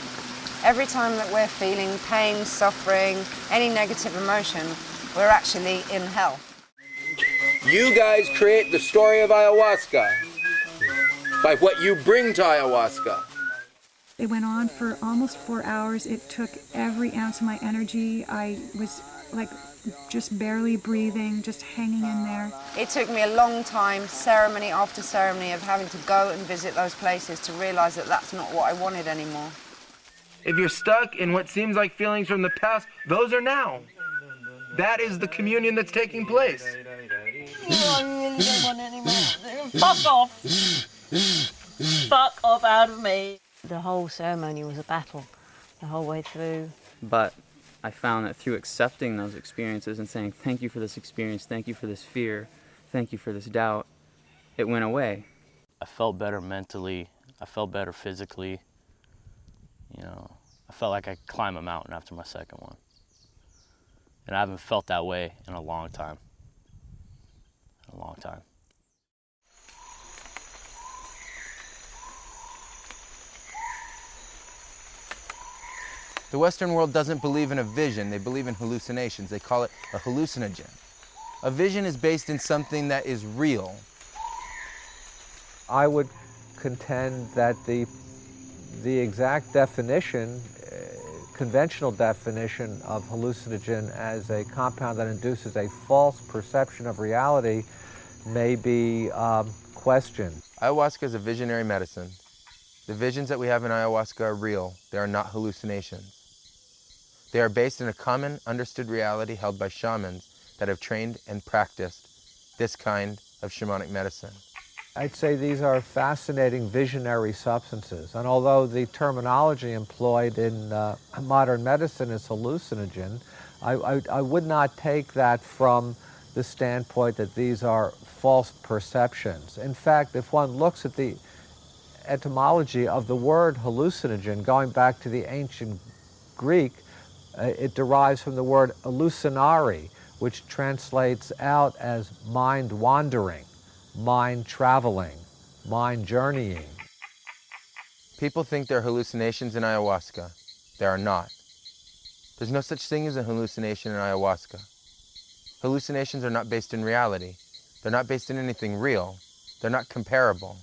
C: every time that we're feeling pain, suffering, any negative emotion, we're actually in hell.
D: You guys create the story of ayahuasca by what you bring to ayahuasca.
H: It went on for almost 4 hours. It took every ounce of my energy. I was like just barely breathing, just hanging in there.
C: It took me a long time, ceremony after ceremony, of having to go and visit those places to realize that that's not what I wanted anymore.
D: If you're stuck in what seems like feelings from the past, those are now. That is the communion that's taking place.
I: I really don't want any more. Fuck off. Fuck off out of me. The whole ceremony was a battle the whole way through.
N: But I found that through accepting those experiences and saying, thank you for this experience, thank you for this fear, thank you for this doubt, it went away.
K: I felt better mentally. I felt better physically. You know, I felt like I could climb a mountain after my second one. And I haven't felt that way in a long time. A long time.
D: The Western world doesn't believe in a vision, they believe in hallucinations. They call it a hallucinogen. A vision is based in something that is real.
J: I would contend that the exact definition, conventional definition of hallucinogen as a compound that induces a false perception of reality may be questioned.
D: Ayahuasca is a visionary medicine. The visions that we have in ayahuasca are real. They are not hallucinations. They are based in a common, understood reality held by shamans that have trained and practiced this kind of shamanic medicine.
J: I'd say these are fascinating visionary substances, and although the terminology employed in modern medicine is hallucinogen, I would not take that from the standpoint that these are false perceptions. In fact, if one looks at the etymology of the word hallucinogen, going back to the ancient Greek, it derives from the word hallucinare, which translates out as mind wandering, mind traveling, mind journeying.
D: People think there are hallucinations in ayahuasca. There are not. There's no such thing as a hallucination in ayahuasca. Hallucinations are not based in reality. They're not based in anything real. They're not comparable.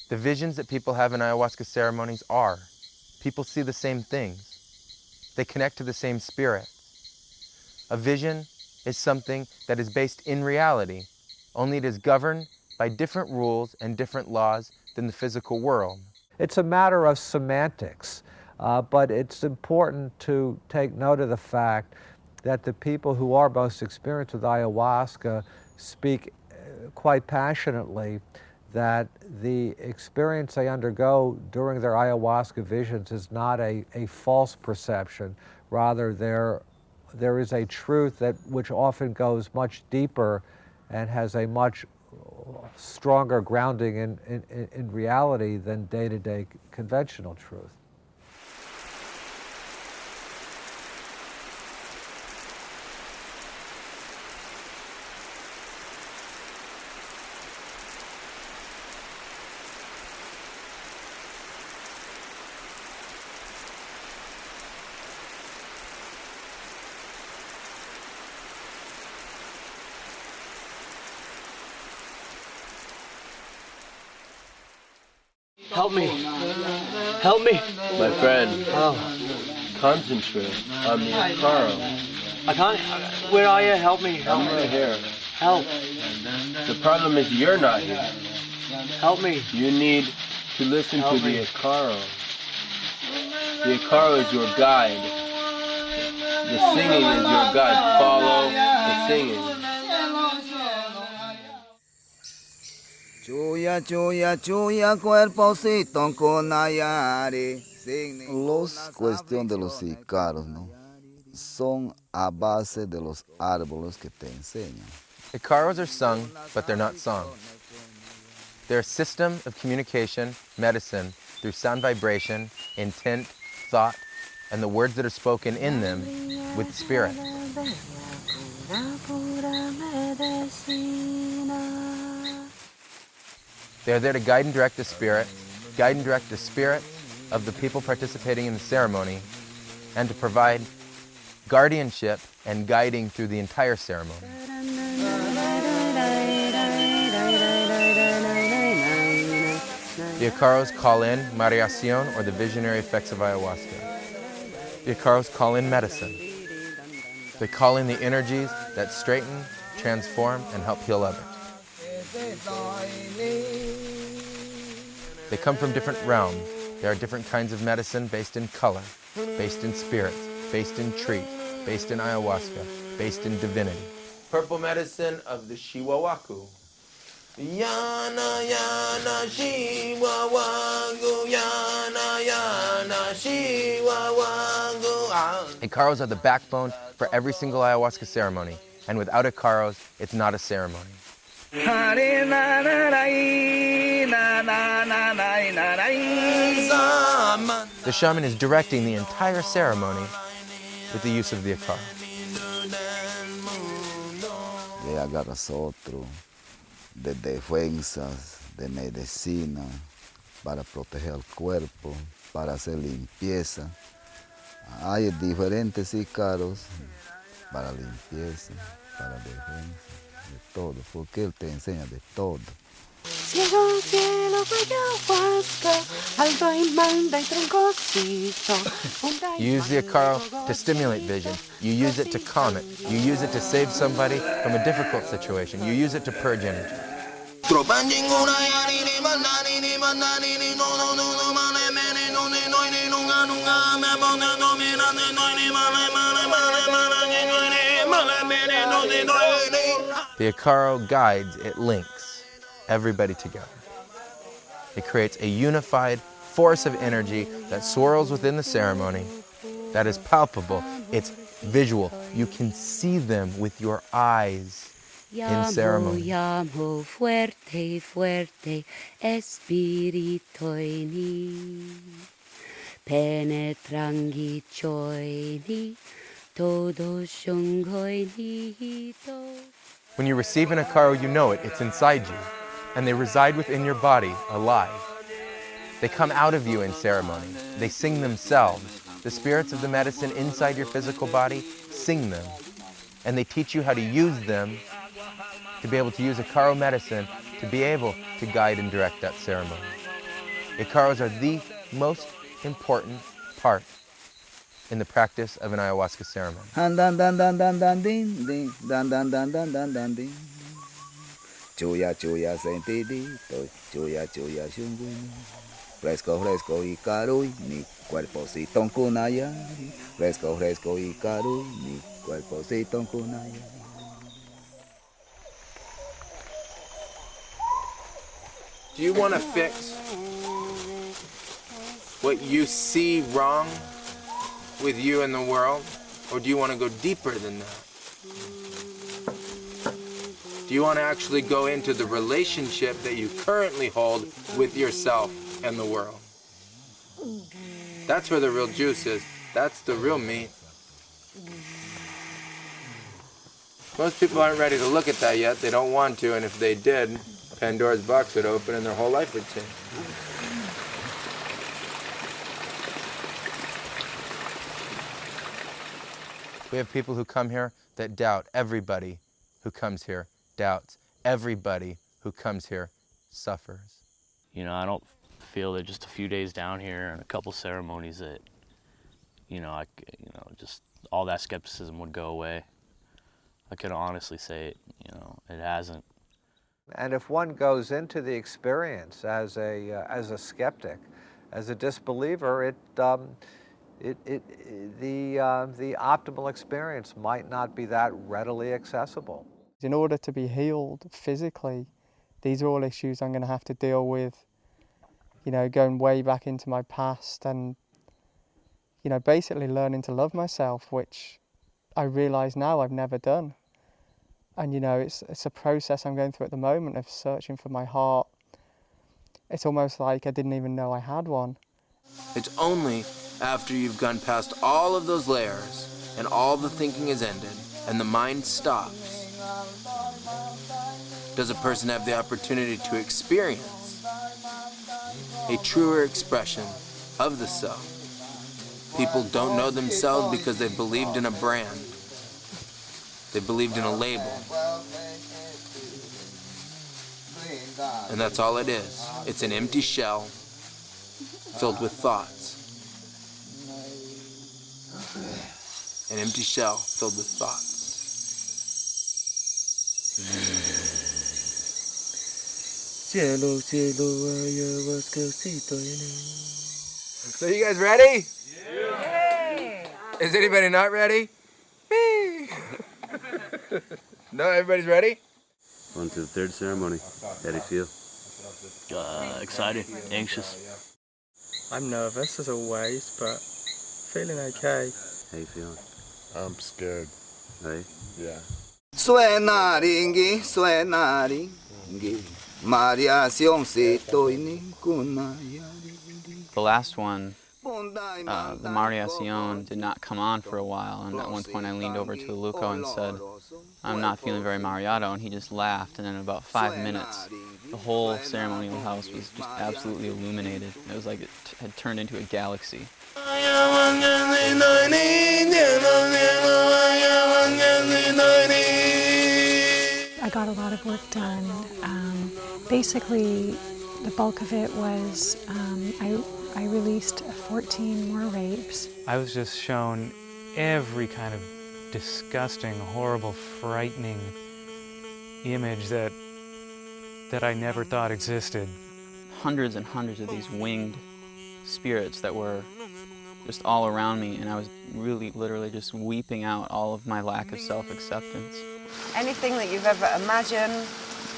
D: The visions that people have in ayahuasca ceremonies are. People see the same things. They connect to the same spirits. A vision is something that is based in reality, only it is governed by different rules and different laws than the physical world.
J: It's a matter of semantics, but it's important to take note of the fact that the people who are most experienced with ayahuasca speak quite passionately that the experience they undergo during their ayahuasca visions is not a false perception. Rather, there is a truth which often goes much deeper and has a much stronger grounding in reality than day-to-day conventional truth.
P: Help me. Help me.
B: My friend.
P: Oh.
B: Concentrate on the Carl.
P: I can't. Where are you? Help me. Help
B: I'm
P: me.
B: right here.
P: Help.
B: The problem is you're not here.
P: Help me.
B: You need to listen to the Ikaro. The Ikaro is your guide. The singing is your guide. Follow the singing.
M: Chuya, chuya, chuya, cuerpocito con ayare.
G: Los cuestión de los Icaros, ¿no? Son a base de los árboles que te enseñan.
D: Icaros are sung, but they're not songs. They're a system of communication, medicine, through sound vibration, intent, thought, and the words that are spoken in them with spirit. They're there to guide and direct the spirit of the people participating in the ceremony, and to provide guardianship and guiding through the entire ceremony. The Icaros call in Mariación, or the visionary effects of ayahuasca. The Icaros call in medicine. They call in the energies that straighten, transform, and help heal others. They come from different realms. There are different kinds of medicine based in color, based in spirits, based in treat, based in ayahuasca, based in divinity. Purple medicine of the Shiwawaku. Yana yana Shiwawagu, yana yana Shiwawagu. Icaros are the backbone for every single ayahuasca ceremony, and without Icaros, it's not a ceremony. The shaman is directing the entire ceremony with the use of the Icaro.
G: Le agarras otro de defensas, de medicina, para proteger el cuerpo, para hacer limpieza. Hay diferentes Icaros para limpieza, para defensa, de todo, porque él te enseña de todo.
Q: Cielo, cielo, ayahuasca, alto y manda y troncocito.
D: You use the Icaro to stimulate vision. You use it to calm it. You use it to save somebody from a difficult situation. You use it to purge energy. The Icaro guides, it links everybody together. It creates a unified force of energy that swirls within the ceremony, that is palpable, it's visual. You can see them with your eyes in ceremony.
Q: Llamo fuerte, fuerte, espíritu en mí. Penetrangi choini, todo shungoinito.
D: When you receive an Icaro, you know it, it's inside you, and they reside within your body, alive. They come out of you in ceremony. They sing themselves. The spirits of the medicine inside your physical body sing them, and they teach you how to use them to be able to use Icaro medicine to be able to guide and direct that ceremony. Icaros are the most important part in the practice of an ayahuasca ceremony.
M: Chuya, chuya, sentidito, chuya, chuya, shunguni. Fresco, fresco, Icaruy, mi cuerpocito kunaya. Fresco, fresco, Icaruy, mi cuerpocito kunaya.
D: Do you want to fix what you see wrong with you and the world, or do you want to go deeper than that? Do you want to actually go into the relationship that you currently hold with yourself and the world? That's where the real juice is. That's the real meat. Most people aren't ready to look at that yet. They don't want to, and if they did, Pandora's box would open and their whole life would change. We have people who come here that doubt. Everybody who comes here doubts. Everybody who comes here suffers.
K: You know, I don't feel that just a few days down here and a couple ceremonies that, just all that skepticism would go away. I could honestly say, it hasn't.
J: And if one goes into the experience as a skeptic, as a disbeliever, the optimal experience might not be that readily accessible.
A: In order to be healed physically, these are all issues I'm going to have to deal with, you know, going way back into my past and, you know, basically learning to love myself, which I realise now I've never done. And, you know, it's a process I'm going through at the moment of searching for my heart. It's almost like I didn't even know I had one.
D: It's only after you've gone past all of those layers and all the thinking is ended and the mind stops does a person have the opportunity to experience a truer expression of the self. People don't know themselves because they've believed in a brand. They believed in a label. And that's all it is. It's an empty shell filled with thoughts. An empty shell filled with thoughts. So you guys ready? Yeah. Is anybody not ready? Me. No, everybody's ready?
L: On to the third ceremony. How do you feel?
P: Excited, anxious.
A: I'm nervous as always, but feeling okay.
L: How you feeling?
R: I'm scared.
L: Hey?
R: Yeah.
M: Suena ringi, Maria
N: The last one, the Mariación, did not come on for a while, and at one point I leaned over to Luco and said, I'm not feeling very Mariato, and he just laughed, and in about 5 minutes, the whole ceremonial house was just absolutely illuminated. It was like it had turned into a galaxy.
H: I got a lot of work done. Basically, the bulk of it was I released 14 more rapes.
E: I was just shown every kind of disgusting, horrible, frightening image that I never thought existed.
N: Hundreds and hundreds of these winged spirits that were just all around me, and I was really literally just weeping out all of my lack of self-acceptance.
C: Anything that you've ever imagined,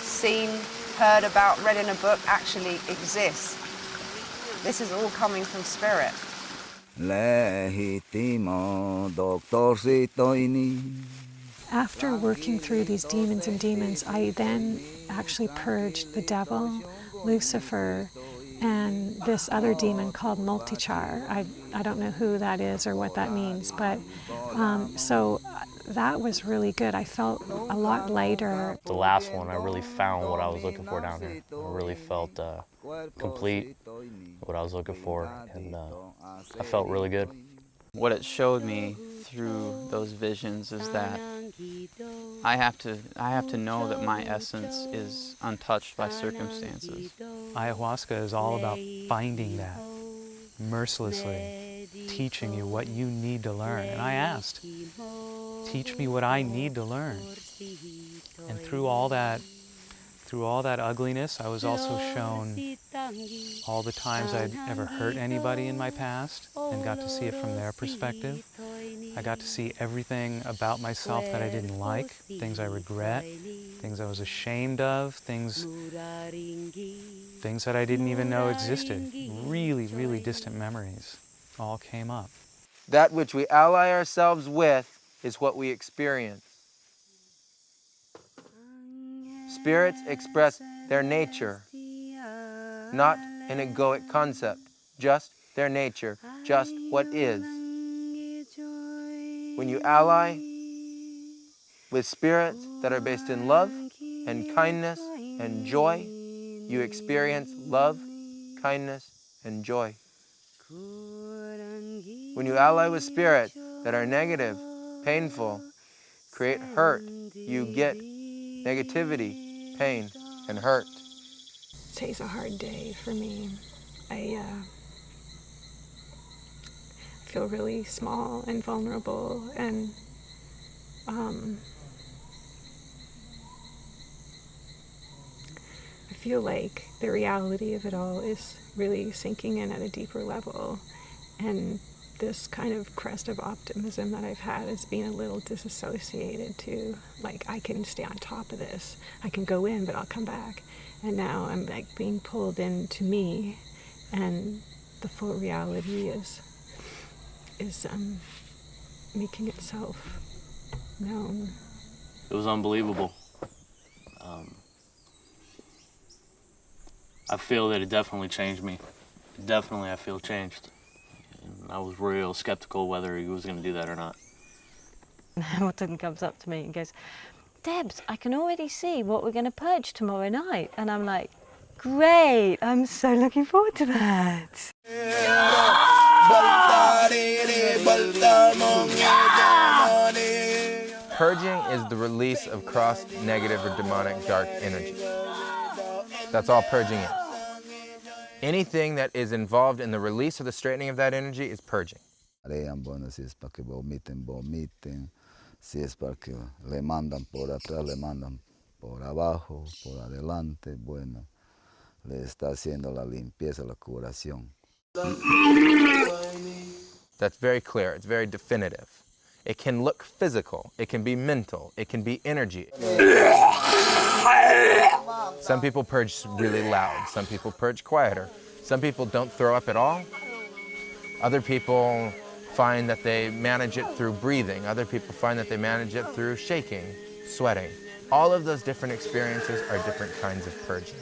C: seen, heard about, read in a book actually exists. This is all coming from spirit.
H: After working through these demons, I then actually purged the devil, Lucifer, and this other demon called Multichar. I don't know who that is or what that means, but so that was really good. I felt a lot lighter.
K: The last one, I really found what I was looking for down here. I really felt complete, what I was looking for, and I felt really good.
N: What it showed me through those visions is that I have to know that my essence is untouched by circumstances.
E: Ayahuasca is all about finding that mercilessly, teaching you what you need to learn. And I asked, teach me what I need to learn. And through all that ugliness, I was also shown all the times I'd ever hurt anybody in my past and got to see it from their perspective. I got to see everything about myself that I didn't like, things I regret, things I was ashamed of, things that I didn't even know existed. Really, really distant memories all came up.
D: That which we ally ourselves with is what we experience. Spirits express their nature, not an egoic concept, just their nature, just what is. When you ally with spirits that are based in love and kindness and joy, you experience love, kindness, and joy. When you ally with spirits that are negative, painful, create hurt, you get negativity, pain, and hurt.
H: Today's a hard day for me. I feel really small and vulnerable, and feel like the reality of it all is really sinking in at a deeper level. And this kind of crest of optimism that I've had is being a little disassociated to, like, I can stay on top of this. I can go in, but I'll come back. And now I'm like being pulled into me, and the full reality is making itself known.
P: It was unbelievable. I feel that it definitely changed me. Definitely, I feel changed. And I was real skeptical whether he was going to do that or not.
I: Hamilton comes up to me and goes, Debs, I can already see what we're going to purge tomorrow night. And I'm like, great, I'm so looking forward to that.
D: Purging is the release of crossed, negative, or demonic dark energy. That's all purging is. Anything that is involved in the release or the straightening of that energy is purging.
G: Bueno, si es para que vomiten, vomiten. Si es para que le mandan por atrás, le mandan por abajo, por adelante. Bueno, le está haciendo la limpieza, la curación.
D: That's very clear. It's very definitive. It can look physical. It can be mental. It can be energy. Some people purge really loud. Some people purge quieter. Some people don't throw up at all. Other people find that they manage it through breathing. Other people find that they manage it through shaking, sweating. All of those different experiences are different kinds of purging.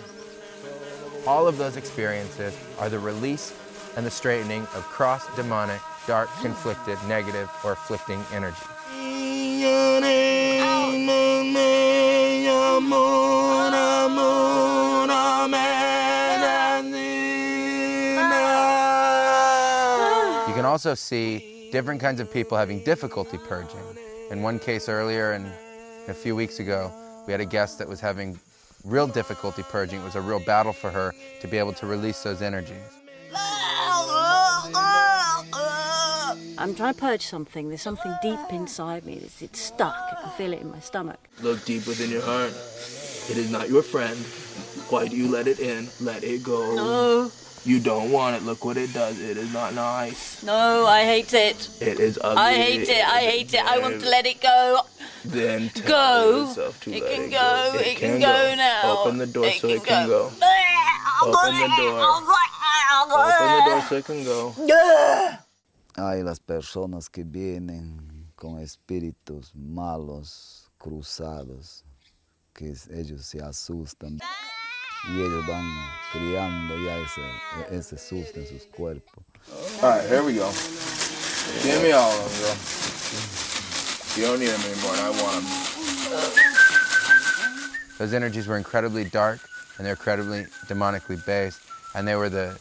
D: All of those experiences are the release and the straightening of cross-demonic, dark, conflicted, negative, or afflicting energy. You can also see different kinds of people having difficulty purging. In one case earlier, and a few weeks ago, we had a guest that was having real difficulty purging. It was a real battle for her to be able to release those energies.
I: I'm trying to purge something. There's something deep inside me. It's stuck. I can feel it in my stomach.
B: Look deep within your heart. It is not your friend. Why do you let it in? Let it go.
I: No.
B: You don't want it. Look what it does. It is not nice.
I: No, I hate it.
B: It is ugly.
I: I hate it. I hate it. I want to let it go.
B: Then tell
I: Go.
B: yourself to
I: It
B: let
I: can
B: it
I: go. It can go now.
B: Open the door so it can
I: go.
B: go. Open the door. Open the door so it can go.
G: Hay las personas que vienen con espíritus malos, cruzados, que ellos se asustan y ellos van criando ya ese susto en sus cuerpos.
B: All right, here we go. Give me all of them. You don't need them anymore, and I want them.
D: Those energies were incredibly dark, and they're incredibly demonically based, and they were the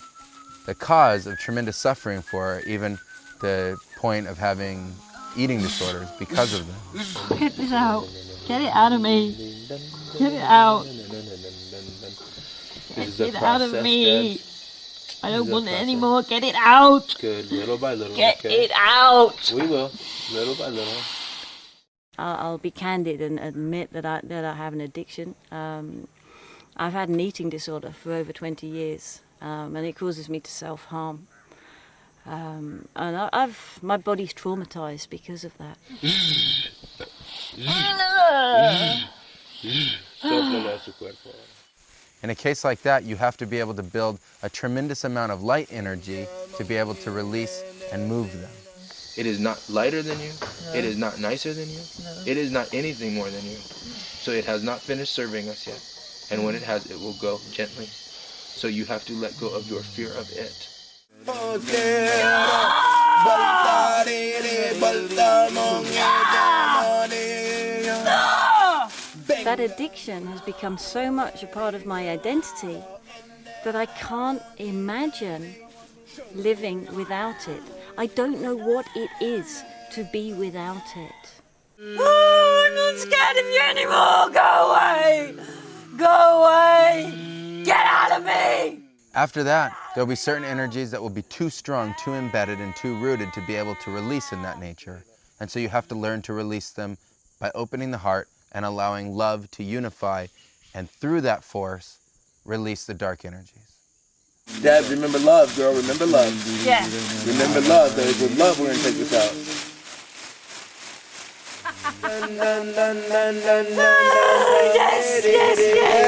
D: cause of tremendous suffering for her, even the point of having eating disorders because of them.
I: Get this out. Get it out of me. Get it out. Get it out of me. I don't want it anymore. Get it out.
B: Good, little by little.
I: Get it out.
B: We will, little by little.
I: I'll be candid and admit that I have an addiction. I've had an eating disorder for over 20 years, and it causes me to self-harm. And my body's traumatized because of that.
D: In a case like that, you have to be able to build a tremendous amount of light energy to be able to release and move them.
B: It is not lighter than you.
I: No.
B: It is not nicer than you.
I: No.
B: It is not anything more than you. So it has not finished serving us yet. And when it has, it will go gently. So you have to let go of your fear of it.
I: That addiction has become so much a part of my identity that I can't imagine living without it. I don't know what it is to be without it.
R: Oh, I'm not scared of you anymore. Go away. Go away. Get out of me.
D: After that, there'll be certain energies that will be too strong, too embedded, and too rooted to be able to release in that nature. And so you have to learn to release them by opening the heart and allowing love to unify, and through that force, release the dark energies.
B: Dad, remember love, girl. Remember love.
R: Yeah.
B: Remember love. That is with love we're gonna take this out.
R: Yes, yes, yes, yes.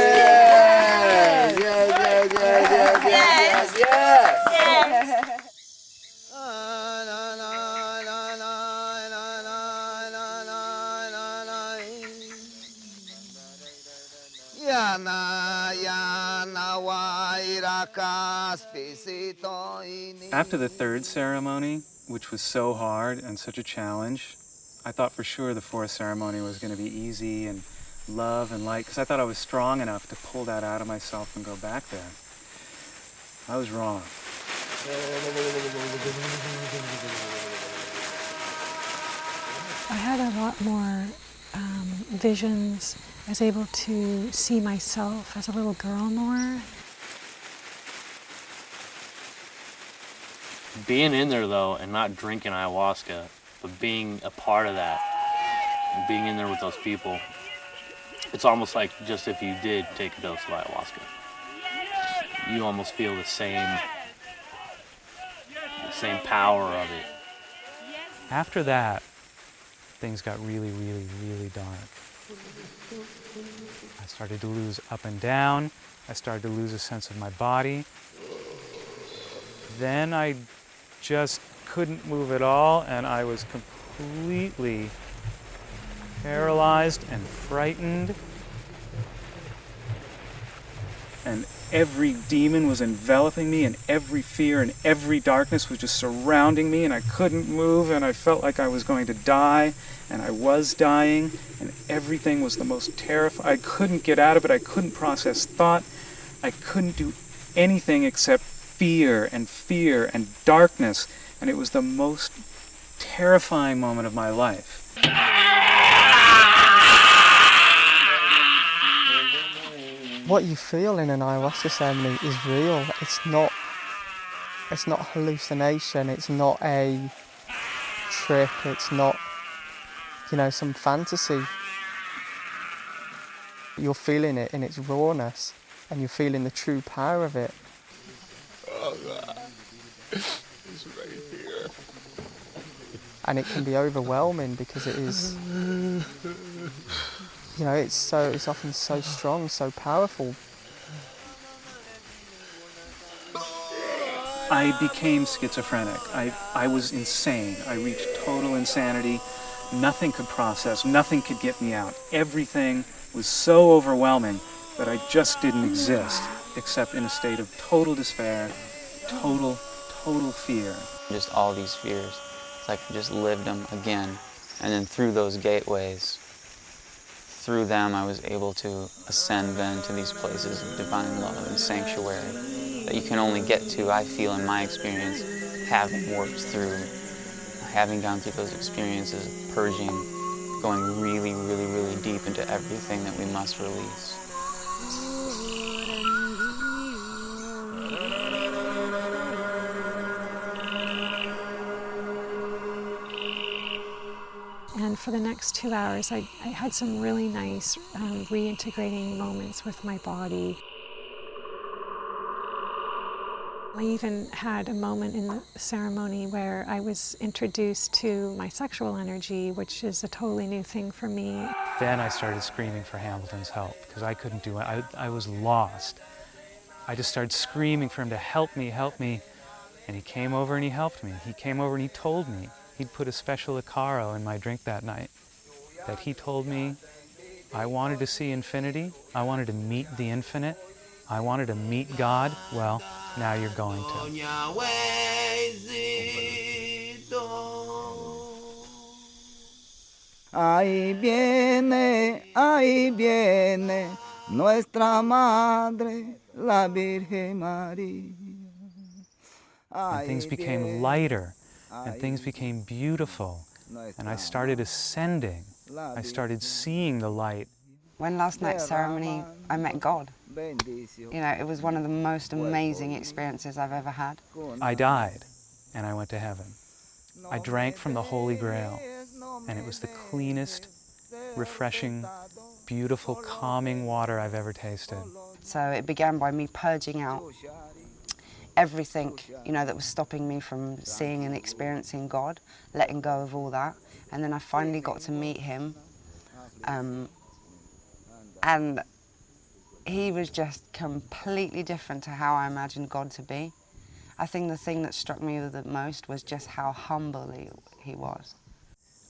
E: After the third ceremony, which was so hard and such a challenge, I thought for sure the fourth ceremony was going to be easy and love and light, because I thought I was strong enough to pull that out of myself and go back there. I was wrong.
H: I had a lot more visions. I was able to see myself as a little girl more.
P: Being in there though and not drinking ayahuasca, but being a part of that and being in there with those people, it's almost like just if you did take a dose of ayahuasca. You almost feel the same power of it.
E: After that, things got really, really, really dark. I started to lose up and down. I started to lose a sense of my body. Then I just couldn't move at all, and I was completely paralyzed and frightened. And every demon was enveloping me, and every fear and every darkness was just surrounding me, and I couldn't move, and I felt like I was going to die, and I was dying, and everything was the most terrifying. I couldn't get out of it. I couldn't process thought. I couldn't do anything except fear and darkness, and it was the most terrifying moment of my life.
A: What you feel in an ayahuasca ceremony is real. It's not hallucination. It's not a trip. It's not, some fantasy. You're feeling it in its rawness, and you're feeling the true power of it.
B: Oh God, it's right here.
A: And it can be overwhelming because it is, it's often so strong, so powerful.
E: I became schizophrenic. I was insane. I reached total insanity. Nothing could process, nothing could get me out. Everything was so overwhelming that I just didn't exist, except in a state of total despair, total fear.
N: Just all these fears. It's like I just lived them again. And then through those gateways, through them I was able to ascend then to these places of divine love and sanctuary that you can only get to, I feel in my experience, having worked through, having gone through those experiences of purging, going really, really, really deep into everything that we must release.
H: And for the next 2 hours, I had some really nice reintegrating moments with my body. I even had a moment in the ceremony where I was introduced to my sexual energy, which is a totally new thing for me.
E: Then I started screaming for Hamilton's help because I couldn't do it. I was lost. I just started screaming for him to help me, and he came over and he helped me. He came over and he told me he'd put a special Icaro in my drink that night, that he told me I wanted to see infinity, I wanted to meet the infinite, I wanted to meet God. Well, now you're going to.
M: Ahí viene nuestra Madre, la Virgen María.
E: And things became lighter, and things became beautiful, and I started ascending. I started seeing the light.
C: When last night's ceremony, I met God. It was one of the most amazing experiences I've ever had.
E: I died, and I went to heaven. I drank from the Holy Grail, and it was the cleanest, refreshing, beautiful, calming water I've ever tasted.
C: So it began by me purging out everything, you know, that was stopping me from seeing and experiencing God, letting go of all that. And then I finally got to meet him. And he was just completely different to how I imagined God to be. I think the thing that struck me the most was just how humble he was.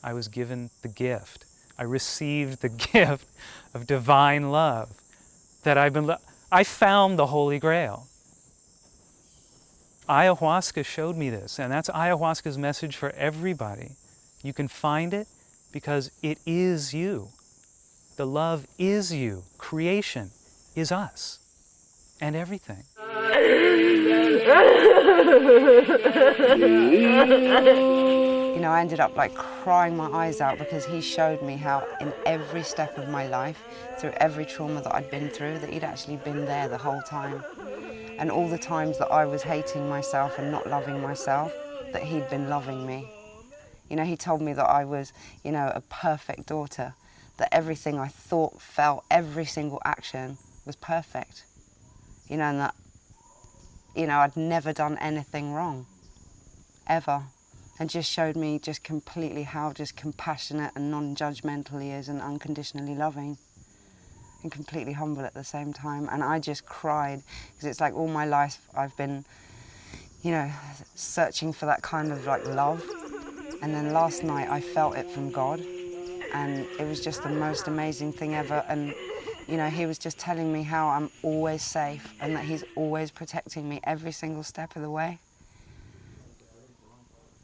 E: I was given the gift. I received the gift of divine love. That I found the Holy Grail. Ayahuasca showed me this, and that's ayahuasca's message for everybody. You can find it because it is you. The love is you. Creation is us and everything.
C: You know, I ended up like crying my eyes out because he showed me how in every step of my life, through every trauma that I'd been through, that he'd actually been there the whole time. And all the times that I was hating myself and not loving myself, that he'd been loving me. You know, he told me that I was, you know, a perfect daughter, that everything I thought, felt, every single action was perfect. You know, and that, you know, I'd never done anything wrong, ever. And just showed me just completely how just compassionate and non-judgmental he is and unconditionally loving and completely humble at the same time. And I just cried because it's like all my life I've been, you know, searching for that kind of like love. And then last night I felt it from God and it was just the most amazing thing ever. And, you know, he was just telling me how I'm always safe and that he's always protecting me every single step of the way.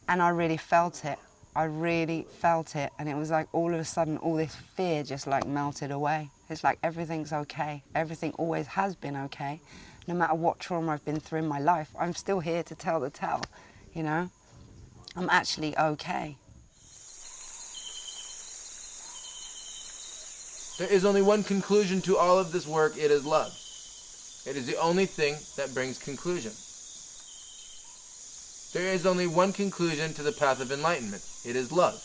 C: And I really felt it. I really felt it. And it was like all of a sudden, all this fear just like melted away. It's like everything's okay. Everything always has been okay. No matter what trauma I've been through in my life, I'm still here to tell the tale, you know? I'm actually okay.
D: There is only one conclusion to all of this work. It is love. It is the only thing that brings conclusion. There is only one conclusion to the path of enlightenment. It is love.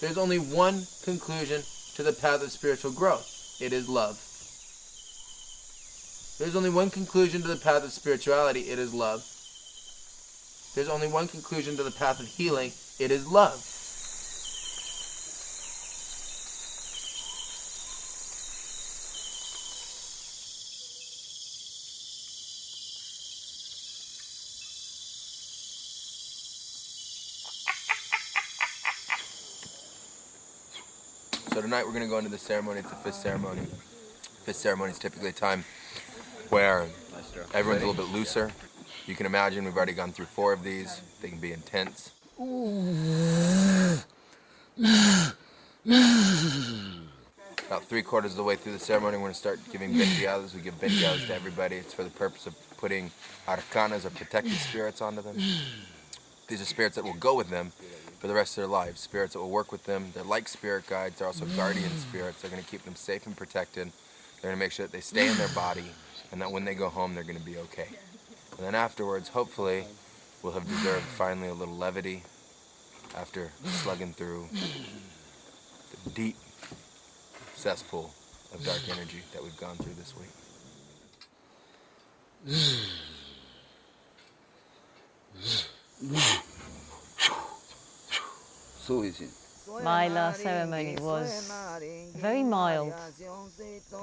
D: There's only one conclusion to the path of spiritual growth. It is love. There's only one conclusion to the path of spirituality. It is love. There's only one conclusion to the path of healing. It is love. So tonight we're going to go into the ceremony. It's the fifth ceremony. Fifth ceremony is typically a time where everyone's a little bit looser. You can imagine we've already gone through 4 of these. They can be intense. About 3/4 of the way through the ceremony, we're going to start giving bendiados. We give bendiados to everybody. It's for the purpose of putting arcanas or protected spirits onto them. These are spirits that will go with them for the rest of their lives. Spirits that will work with them. They're like spirit guides. They're also guardian spirits. They're going to keep them safe and protected. They're going to make sure that they stay in their body and that when they go home, they're going to be okay. And then afterwards, hopefully, we'll have deserved finally a little levity after slugging through the deep cesspool of dark energy that we've gone through this week.
I: My last ceremony was very mild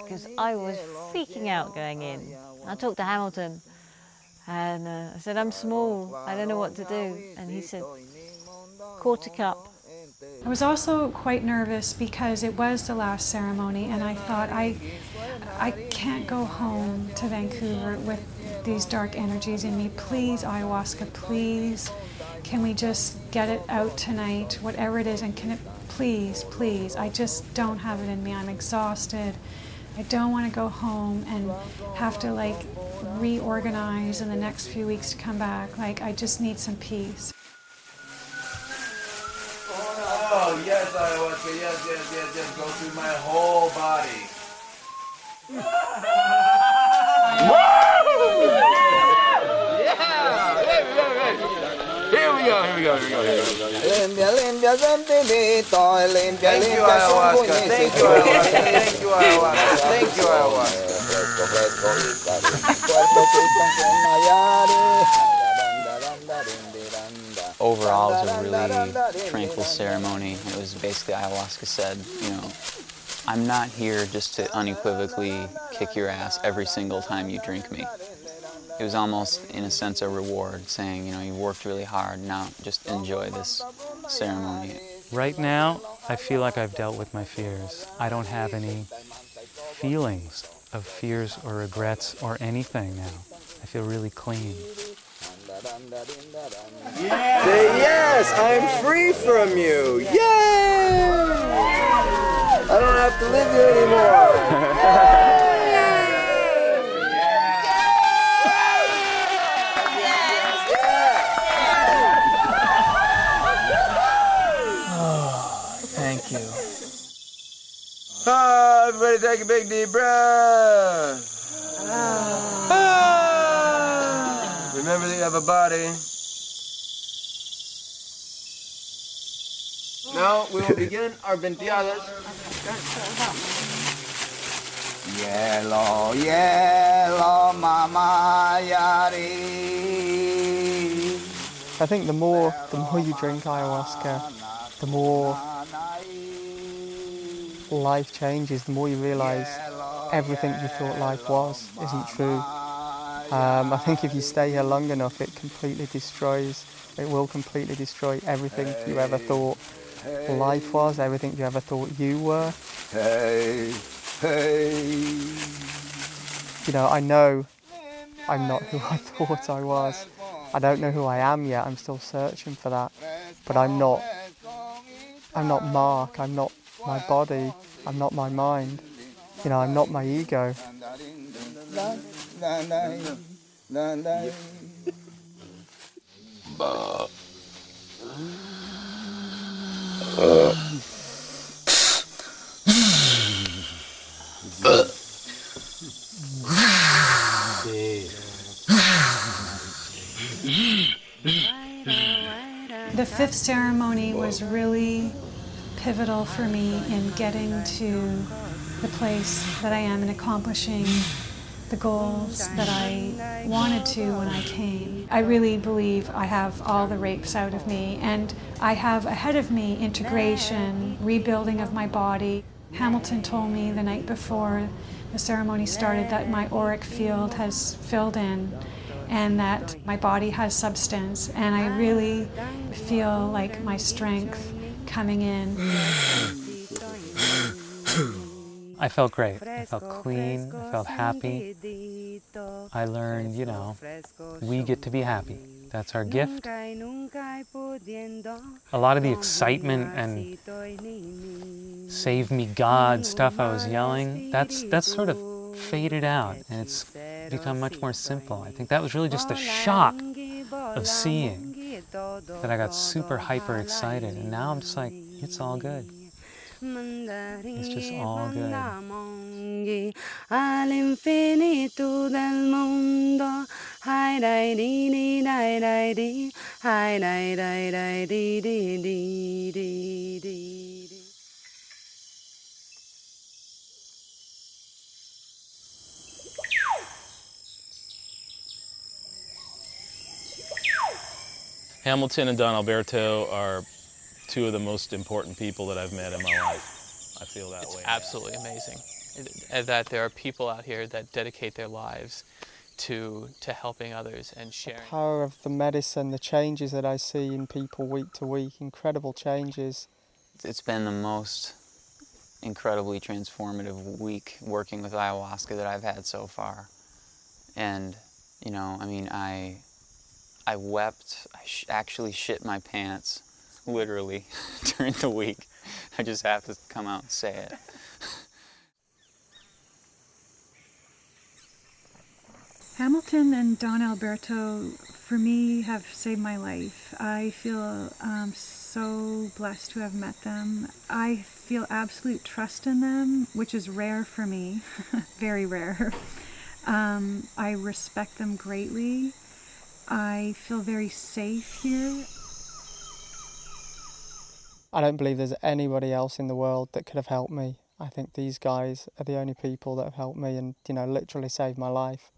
I: because I was freaking out going in. I talked to Hamilton and I said, I'm small, I don't know what to do. And he said, quarter cup.
H: I was also quite nervous because it was the last ceremony and I thought I can't go home to Vancouver with these dark energies in me. Please, ayahuasca, please. Can we just get it out tonight, whatever it is, and can it, please, please, I just don't have it in me. I'm exhausted. I don't want to go home and have to like reorganize in the next few weeks to come back. Like, I just need some peace.
D: Oh, yes, ayahuasca, yes, go through my whole body. Here we go.
M: Limpia, limpia, sentimiento, limpia,
D: Thank you,
M: limpia,
D: ayahuasca. Thank you, ayahuasca. Thank you, ayahuasca. Thank you, ayahuasca.
N: Overall, it was a really tranquil ceremony. It was basically ayahuasca said, you know, I'm not here just to unequivocally kick your ass every single time you drink me. It was almost, in a sense, a reward, saying, you know, you worked really hard, now just enjoy this ceremony.
E: Right now, I feel like I've dealt with my fears. I don't have any feelings of fears or regrets or anything now. I feel really clean.
B: Say yes, I'm free from you. Yay! I don't have to live here anymore.
O: Thank you.
B: Ah, everybody take a big deep breath. Ah. Remember that you have a body. Now we will begin our venteadas.
G: Yellow, yellow, mama, yari.
A: I think the more you drink ayahuasca, the more life changes, the more you realise everything you thought life was isn't true. I think if you stay here long enough, it will completely destroy everything you ever thought life was, everything you ever thought you were.
G: Hey, hey.
A: You know I'm not who I thought I was. I don't know who I am yet, I'm still searching for that. But I'm not Mark, I'm not my body, I'm not my mind. You know, I'm not my ego.
H: The fifth ceremony was really pivotal for me in getting to the place that I am and accomplishing the goals that I wanted to when I came. I really believe I have all the rapes out of me, and I have ahead of me integration, rebuilding of my body. Hamilton told me the night before the ceremony started that my auric field has filled in and that my body has substance, and I really feel like my strength coming in.
E: I felt great. I felt clean. I felt happy. I learned, you know, we get to be happy. That's our gift. A lot of the excitement and save me God stuff I was yelling, that's sort of faded out, and it's become much more simple. I think that was really just the shock of seeing that I got super hyper excited, and now I'm just like, it's all good. It's just all good.
Q: All'infinito del mondo, hai dai di di dai dai di, hai dai dai dai di di di di di.
P: Hamilton and Don Alberto are two of the most important people that I've met in my life. I feel that way.
O: It's absolutely amazing that there are people out here that dedicate their lives to helping others and sharing.
A: The power of the medicine, the changes that I see in people week to week, incredible changes.
N: It's been the most incredibly transformative week working with ayahuasca that I've had so far. And, you know, I mean, I wept, actually shit my pants, literally, during the week. I just have to come out and say it.
H: Hamilton and Don Alberto, for me, have saved my life. I feel so blessed to have met them. I feel absolute trust in them, which is rare for me, very rare. I respect them greatly. I feel very safe here.
A: I don't believe there's anybody else in the world that could have helped me. I think these guys are the only people that have helped me and, you know, literally saved my life.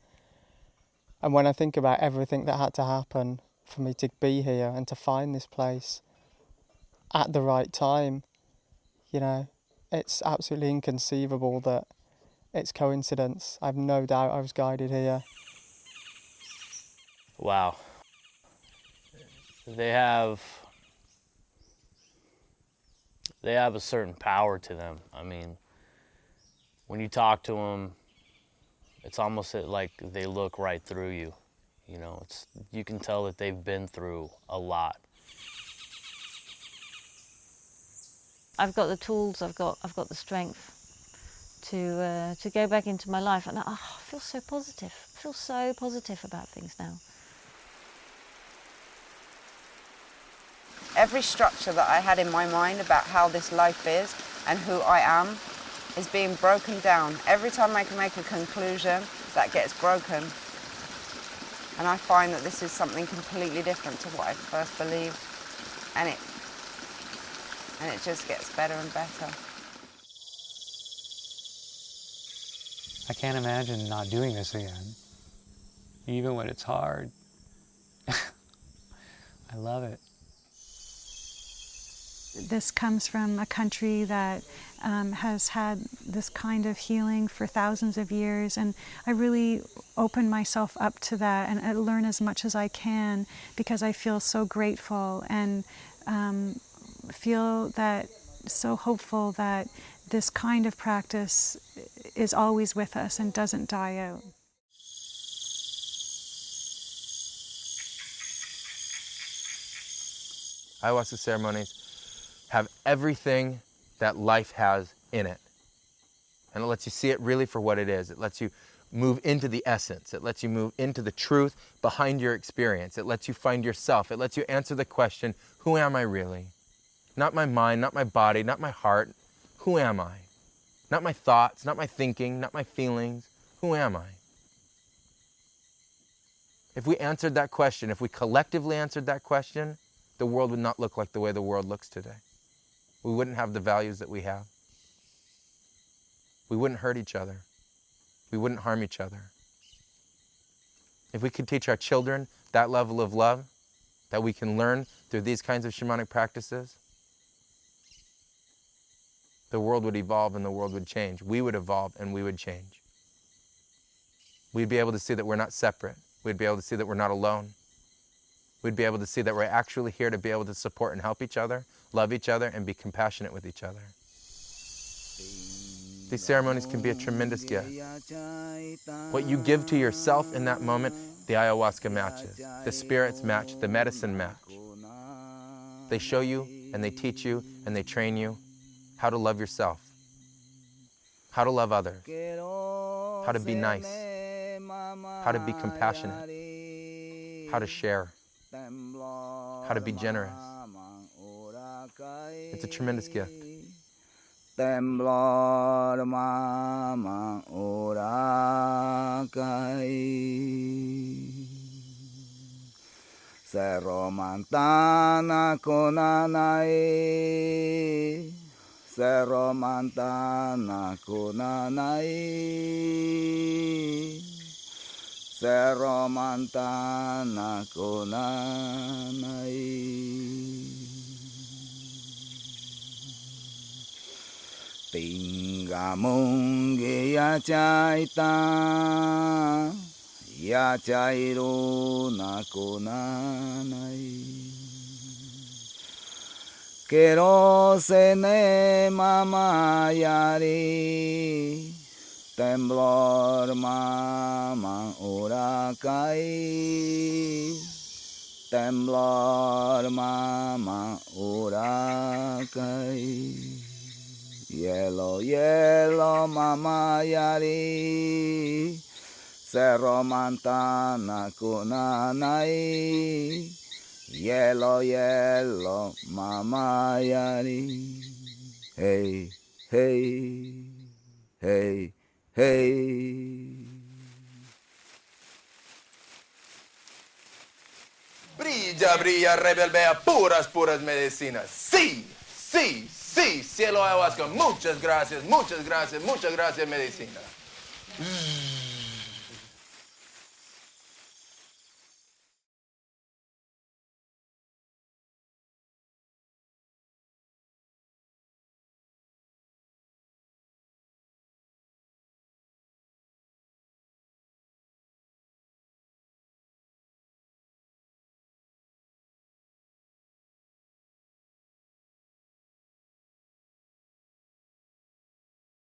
A: And when I think about everything that had to happen for me to be here and to find this place at the right time, you know, it's absolutely inconceivable that it's coincidence. I've no doubt I was guided here.
P: Wow. They have a certain power to them. I mean, when you talk to them, it's almost like they look right through you. You know, you can tell that they've been through a lot.
I: I've got the tools, I've got the strength to go back into my life, and I feel so positive. I feel so positive about things now.
C: Every structure that I had in my mind about how this life is and who I am is being broken down. Every time I can make a conclusion, that gets broken. And I find that this is something completely different to what I first believed. And it just gets better and better.
E: I can't imagine not doing this again, even when it's hard. I love it.
H: This comes from a country that has had this kind of healing for thousands of years, and I really open myself up to that and I learn as much as I can because I feel so grateful and feel that so hopeful that this kind of practice is always with us and doesn't die out.
D: Ayahuasca ceremonies have everything that life has in it. And it lets you see it really for what it is. It lets you move into the essence. It lets you move into the truth behind your experience. It lets you find yourself. It lets you answer the question, who am I really? Not my mind, not my body, not my heart. Who am I? Not my thoughts, not my thinking, not my feelings. Who am I? If we answered that question, if we collectively answered that question, the world would not look like the way the world looks today. We wouldn't have the values that we have. We wouldn't hurt each other. We wouldn't harm each other. If we could teach our children that level of love that we can learn through these kinds of shamanic practices, the world would evolve and the world would change. We would evolve and we would change. We'd be able to see that we're not separate. We'd be able to see that we're not alone. We'd be able to see that we're actually here to be able to support and help each other, love each other, and be compassionate with each other. These ceremonies can be a tremendous gift. What you give to yourself in that moment, the ayahuasca matches. The spirits match, the medicine match. They show you and they teach you and they train you how to love yourself, how to love others, how to be nice, how to be compassionate, how to share, how to be generous. It's a tremendous gift.
G: Temblor mama orakai Cerro Mantana konanai Cerro Mantana konanai Cerro Mantana konanai Tingamung ya chaita ya chairo na konanai Kerosene mama yari temblor mama orakai temblor mama orakai Yellow, yellow, mama yari Cerro Mantana kunanai Yellow, yellow, mama yari Hey, hey, hey, hey
D: Brilla, brilla, rebelbea, puras, puras medicinas. Sí, sí, Sí, cielo ayahuasca. Muchas gracias, medicina.